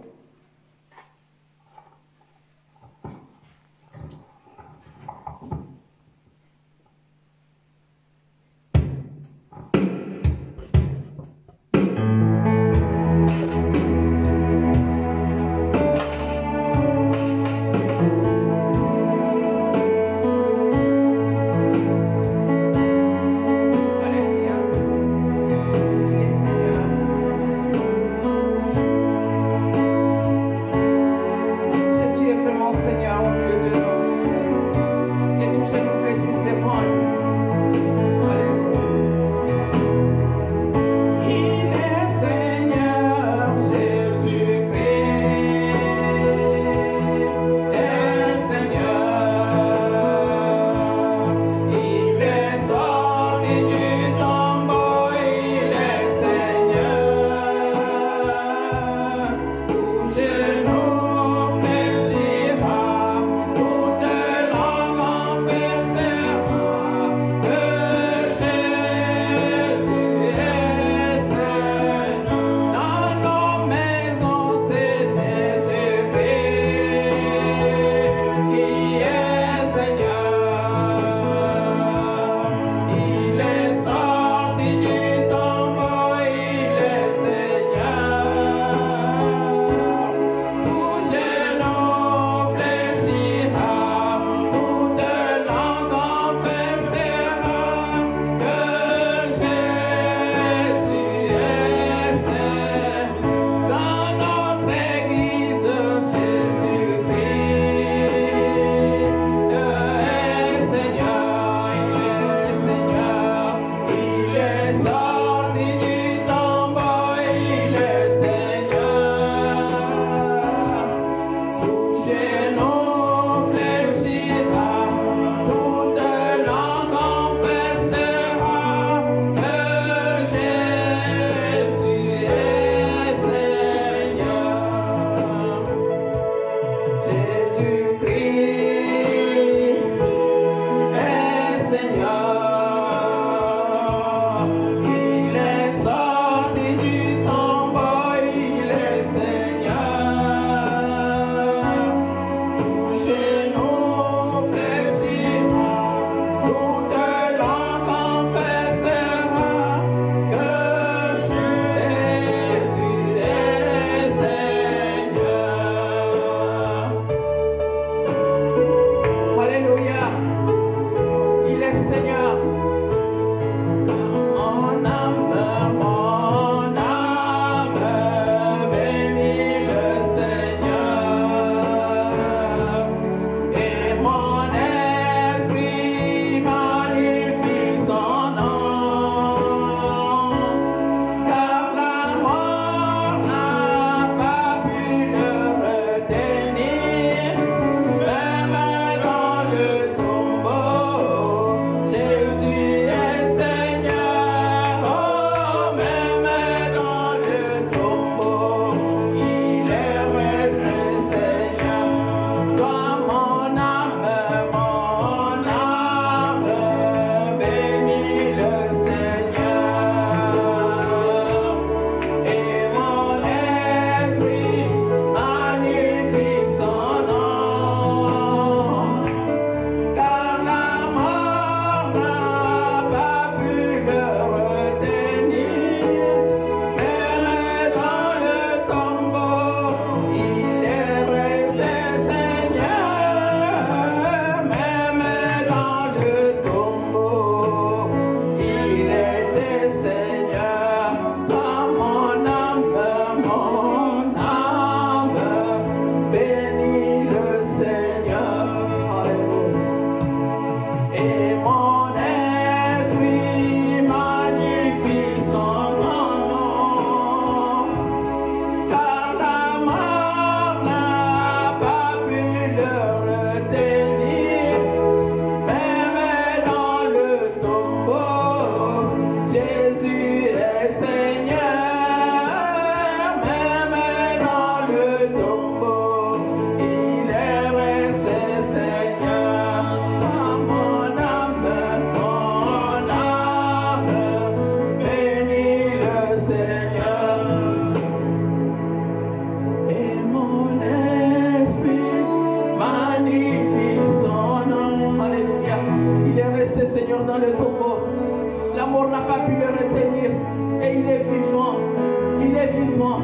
vivant.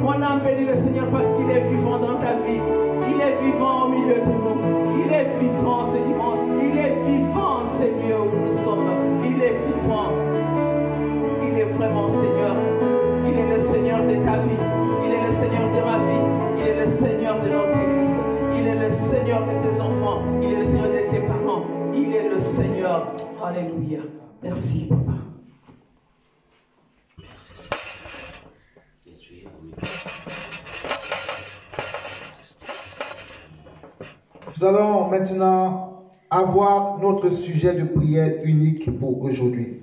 Mon âme bénit le Seigneur parce qu'il est vivant dans ta vie. Il est vivant au milieu de nous. Il est vivant ce dimanche. Il est vivant, Seigneur, où nous sommes. Il est vivant. Il est vraiment Seigneur. Il est le Seigneur de ta vie. Il est le Seigneur de ma vie. Il est le Seigneur de notre église. Il est le Seigneur de tes enfants. Il est le Seigneur de tes parents. Il est le Seigneur. Alléluia. Merci, Papa. Nous allons maintenant avoir notre sujet de prière unique pour aujourd'hui.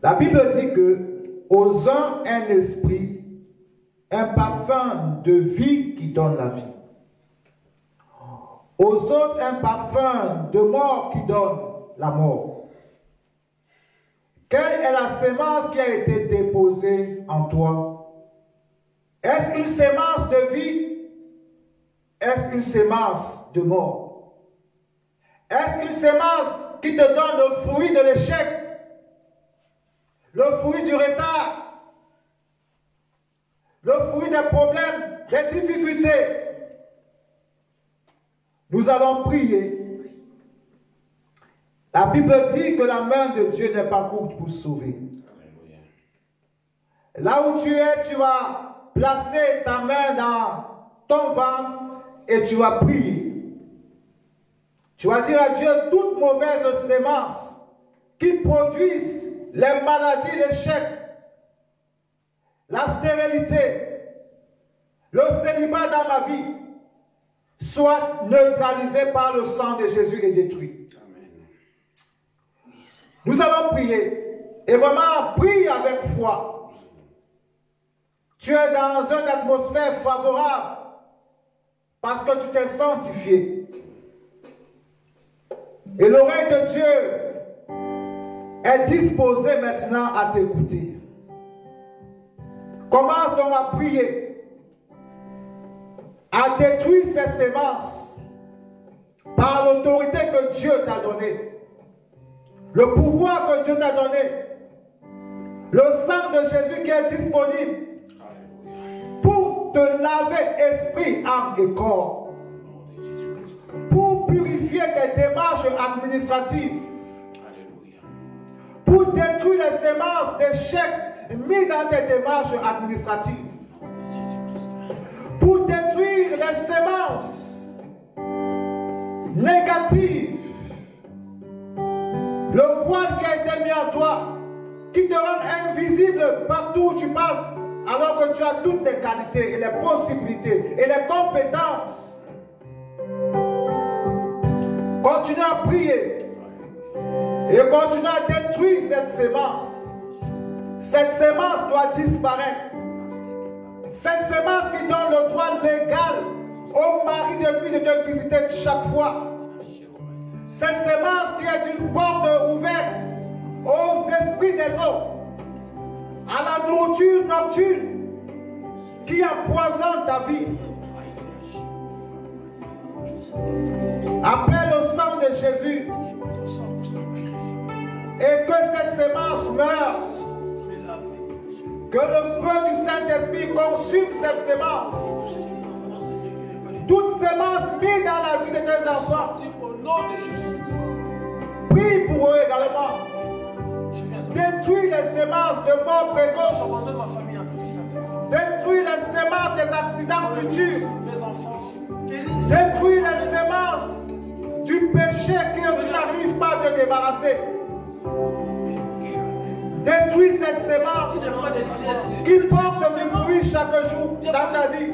La Bible dit que aux uns un esprit, un parfum de vie qui donne la vie. Aux autres un parfum de mort qui donne la mort. Quelle est la sémence qui a été déposée en toi? Est-ce une sémence de vie? Est-ce une sémence de mort? Est-ce une sémence qui te donne le fruit de l'échec? Le fruit du retard? Le fruit des problèmes, des difficultés? Nous allons prier. La Bible dit que la main de Dieu n'est pas courte pour sauver. Là où tu es, tu vas placer ta main dans ton ventre et tu vas prier. Tu vas dire à Dieu toute mauvaise sémence qui produisent les maladies, l'échec, la stérilité, le célibat dans ma vie, soit neutralisé par le sang de Jésus et détruit. Amen. Nous allons prier et vraiment prie avec foi. Tu es dans une atmosphère favorable parce que tu t'es sanctifié. Et l'oreille de Dieu est disposée maintenant à t'écouter. Commence donc à prier, à détruire ces sémences par l'autorité que Dieu t'a donnée, le pouvoir que Dieu t'a donné, le sang de Jésus qui est disponible pour te laver esprit, âme et corps, pour purifier tes démarches administratives, pour détruire les sémences d'échec mis dans tes démarches administratives, pour détruire les sémences négatives, le voile qui a été mis en toi, qui te rend invisible partout où tu passes, alors que tu as toutes les qualités et les possibilités et les compétences. Continue à prier et continue à détruire cette sémence. Cette sémence doit disparaître. Cette sémence qui donne le droit légal au mari de lui de te visiter chaque fois. Cette sémence qui est une porte ouverte aux esprits des hommes, à la nourriture nocturne qui empoisonne ta vie. Appelle le sang de Jésus et que cette sémence meure. Que le feu du Saint-Esprit consume cette sémence. Toute sémence mise dans la vie de tes enfants. Prie pour eux également. Détruis les sémences de mort précoce. Détruis les sémences des accidents futurs. Détruis les sémences du péché que tu n'arrives pas à te débarrasser. Détruis cette sémence qui porte du fruit chaque jour dans ta vie.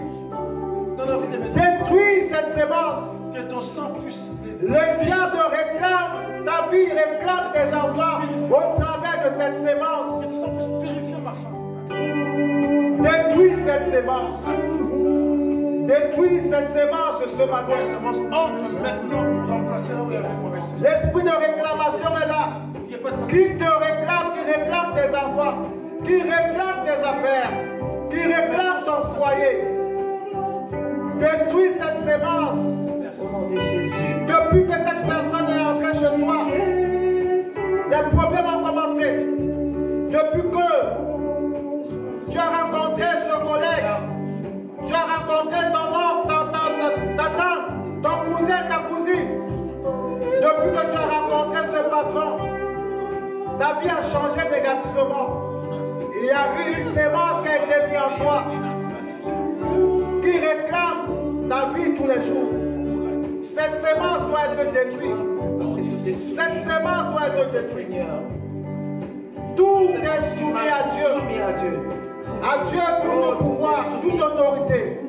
Détruis cette sémence. Le diable réclame ta vie, réclame tes enfants au travers de cette sémence. Détruis cette sémence. Détruis cette sémence ce matin. L'esprit de réclamation est là. Qui te réclame, qui réclame tes enfants, qui réclame tes affaires, qui réclame ton foyer. Détruis cette sémence. Depuis que cette personne est entrée chez toi, les problèmes ont commencé. Depuis que tu ta vie a changé négativement. Il y a eu une sémence qui a été mise en toi, qui réclame ta vie tous les jours. Cette sémence doit être détruite. Cette sémence doit être détruite. Tout est soumis à Dieu. À Dieu, tout le pouvoir, toute autorité.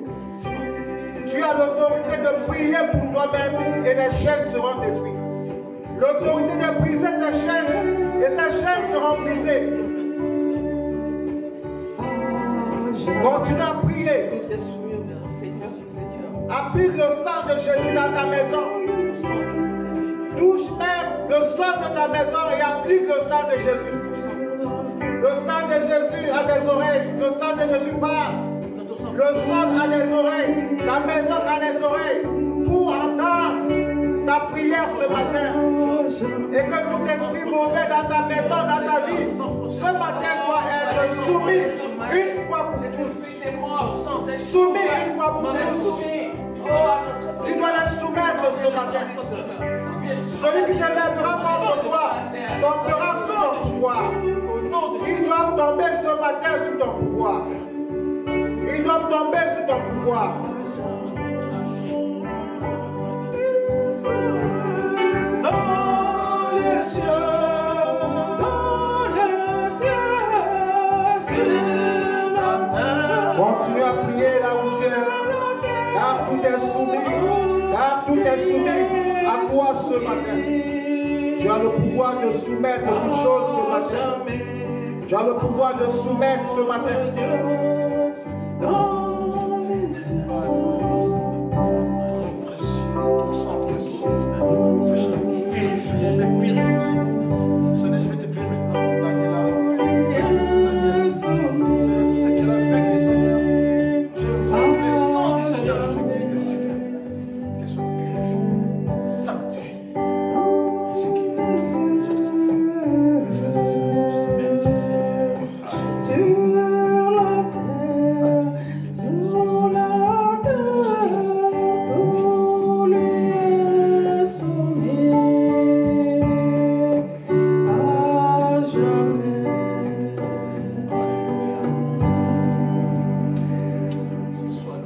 Tu as l'autorité de prier pour toi-même et les chaînes seront détruites. L'autorité de briser ces chaînes et ces chaînes seront brisées. Continue à prier. Applique le sang de Jésus dans ta maison. Touche même le sol de ta maison et applique le sang de Jésus. Le sang de Jésus a des oreilles. Le sang de Jésus parle. Le sol a des oreilles. La maison a des oreilles pour entendre ta prière ce matin. Et que tout esprit mauvais dans ta maison, dans ta vie, ce matin doit être soumis une fois pour tous. Soumis une fois pour tous. Tu dois les soumettre ce matin. Celui qui te lèvera contre toi tombera sous ton pouvoir. Ils doivent tomber ce matin sous ton pouvoir. Ils doivent tomber sous ton pouvoir. Dans les cieux, continue à prier là où tu es, car tout est soumis à toi ce matin. Tu as le pouvoir de soumettre toutes choses ce matin. Tu as le pouvoir de soumettre ce matin.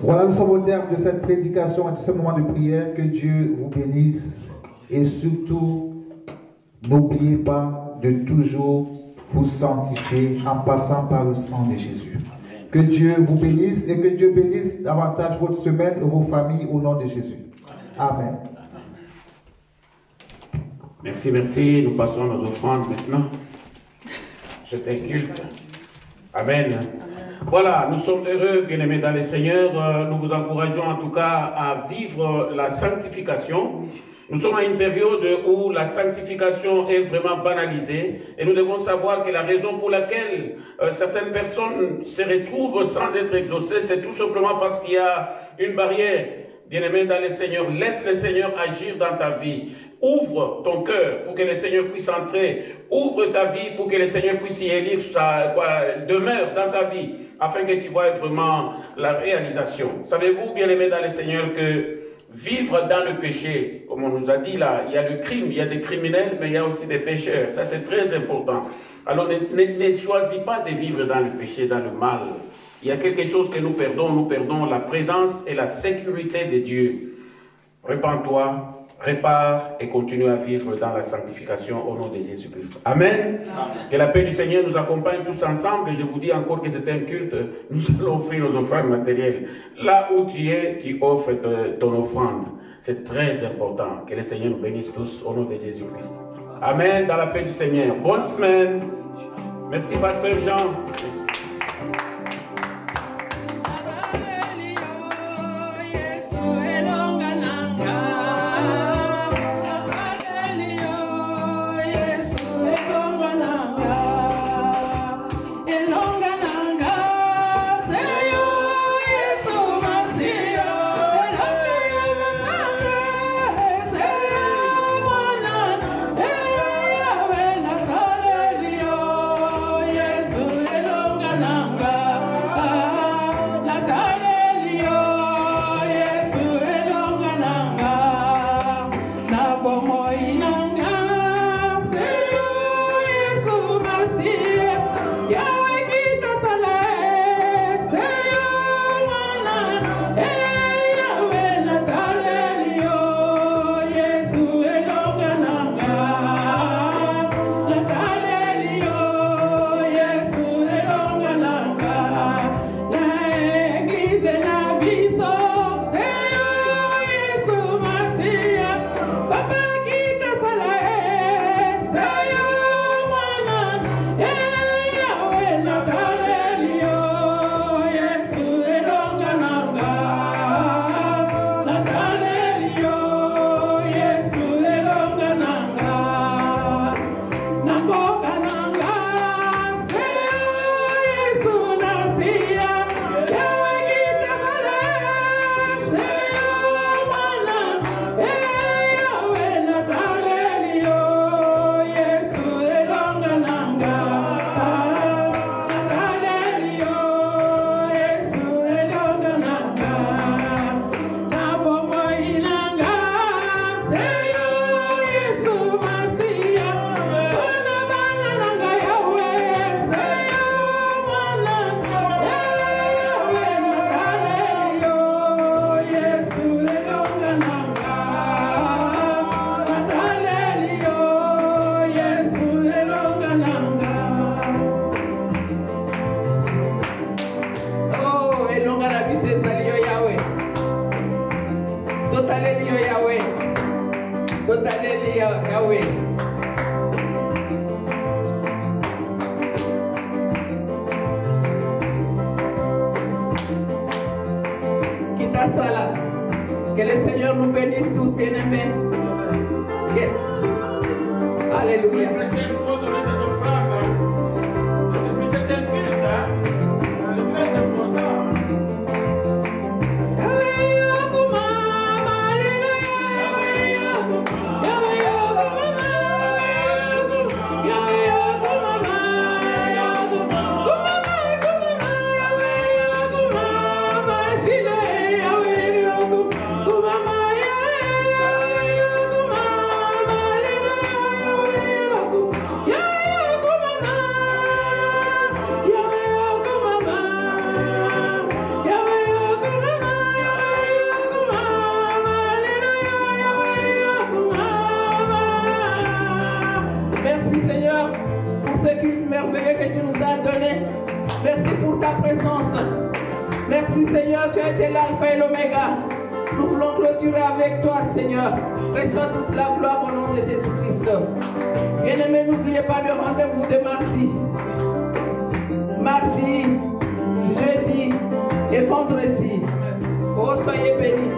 Voilà, nous sommes au terme de cette prédication et de ce moment de prière. Que Dieu vous bénisse et surtout, n'oubliez pas de toujours vous sanctifier en passant par le sang de Jésus. Que Dieu vous bénisse et que Dieu bénisse davantage votre semaine et vos familles au nom de Jésus. Amen. Merci, merci. Nous passons à nos offrandes maintenant. Je t'inculte. Amen. Voilà, nous sommes heureux, bien-aimés dans le Seigneur. Nous vous encourageons en tout cas à vivre la sanctification. Nous sommes à une période où la sanctification est vraiment banalisée et nous devons savoir que la raison pour laquelle certaines personnes se retrouvent sans être exaucées, c'est tout simplement parce qu'il y a une barrière. Bien-aimés dans le Seigneur, laisse le Seigneur agir dans ta vie. Ouvre ton cœur pour que le Seigneur puisse entrer. Ouvre ta vie pour que le Seigneur puisse y élire sa demeure dans ta vie, afin que tu vois vraiment la réalisation. Savez-vous, bien-aimés dans le Seigneur, que vivre dans le péché, comme on nous a dit là, il y a le crime, il y a des criminels, mais il y a aussi des pécheurs. Ça, c'est très important. Alors, ne choisis pas de vivre dans le péché, dans le mal. Il y a quelque chose que nous perdons la présence et la sécurité de Dieu. Répands-toi, répare et continue à vivre dans la sanctification au nom de Jésus-Christ. Amen. Amen. Que la paix du Seigneur nous accompagne tous ensemble. Et je vous dis encore que c'est un culte. Nous allons offrir nos offrandes matérielles. Là où tu es, tu offres ton offrande. C'est très important. Que le Seigneur nous bénisse tous au nom de Jésus-Christ. Amen. Dans la paix du Seigneur. Bonne semaine. Merci, Pasteur Jean. Hello. Yahweh. Quita Sala. Que le Seigneur nous bénisse tous, bien-aimés. Alléluia. Merci Seigneur pour ce culte merveilleux que tu nous as donné. Merci pour ta présence. Merci Seigneur, tu as été l'alpha et l'oméga. Nous voulons clôturer avec toi Seigneur. Reçois toute la gloire au nom de Jésus-Christ. Bien-aimés, n'oubliez pas le rendez-vous de mardi. Mardi, jeudi et vendredi. Oh, soyez bénis.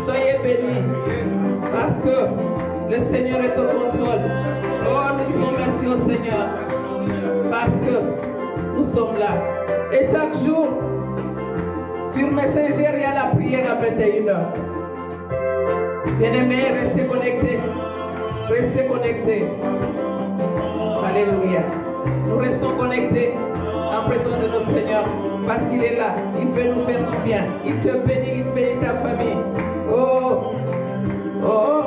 Soyez bénis. Parce que le Seigneur est au contrôle. Oh, nous disons merci au Seigneur. Parce que nous sommes là. Et chaque jour, sur Messenger, il y a la prière à 21h. Bien-aimés, restez connectés. Restez connectés. Alléluia. Nous restons connectés en présence de notre Seigneur. Parce qu'il est là. Il veut nous faire du bien. Il te bénit, il bénit ta famille. Oh, oh.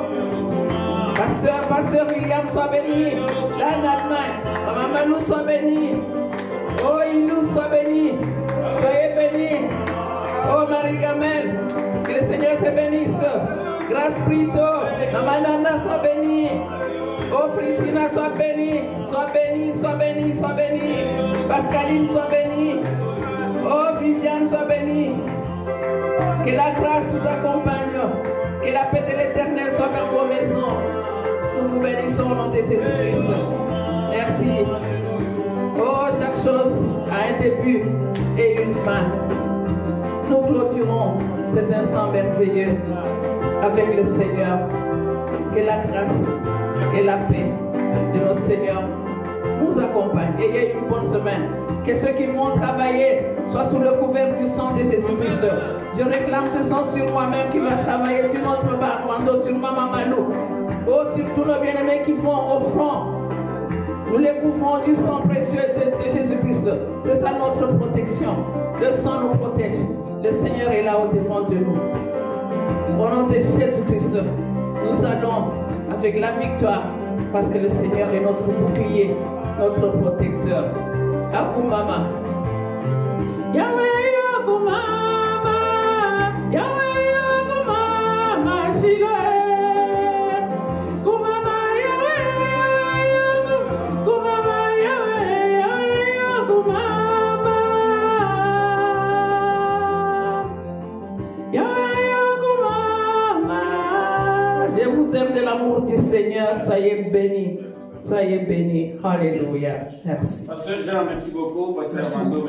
Pasteur William soit béni. La Natman, Maman Malou soit béni. Oh, Ilou soit béni. Soyez bénis. Oh, Marie Gamel, que le Seigneur te bénisse. Grâce Prito, Maman Nana soit bénie. Oh, Fritina soit bénie. Sois bénie, sois bénie, sois bénie. Pascaline soit bénie. Oh, Viviane soit bénie. Que la grâce vous accompagne. Que la paix de l'Éternel soit dans vos maisons. Nous vous bénissons au nom de Jésus-Christ. Merci. Oh, chaque chose a un début et une fin. Nous clôturons ces instants merveilleux avec le Seigneur. Que la grâce et la paix de notre Seigneur nous accompagnent. Ayez une bonne semaine. Que ceux qui vont travailler soient sous le couvert du sang de Jésus-Christ. Je réclame ce sang sur moi-même qui va travailler sur notre Barmando, sur Maman Malou. Oh, sur tous nos bien-aimés qui vont au front. Nous les couvrons du sang précieux de Jésus-Christ. C'est ça notre protection. Le sang nous protège. Le Seigneur est là au-devant de nous. Au nom de Jésus-Christ, nous allons avec la victoire parce que le Seigneur est notre bouclier, notre protecteur. Akumama. Yahweh Akumama. Yahweh Akumama. Shiloh. Je vous aime de l'amour du Seigneur. Soyez bénis. Soyez bénis. Alléluia. Merci. Pasteur Jean, merci beaucoup. Pasteur Armando.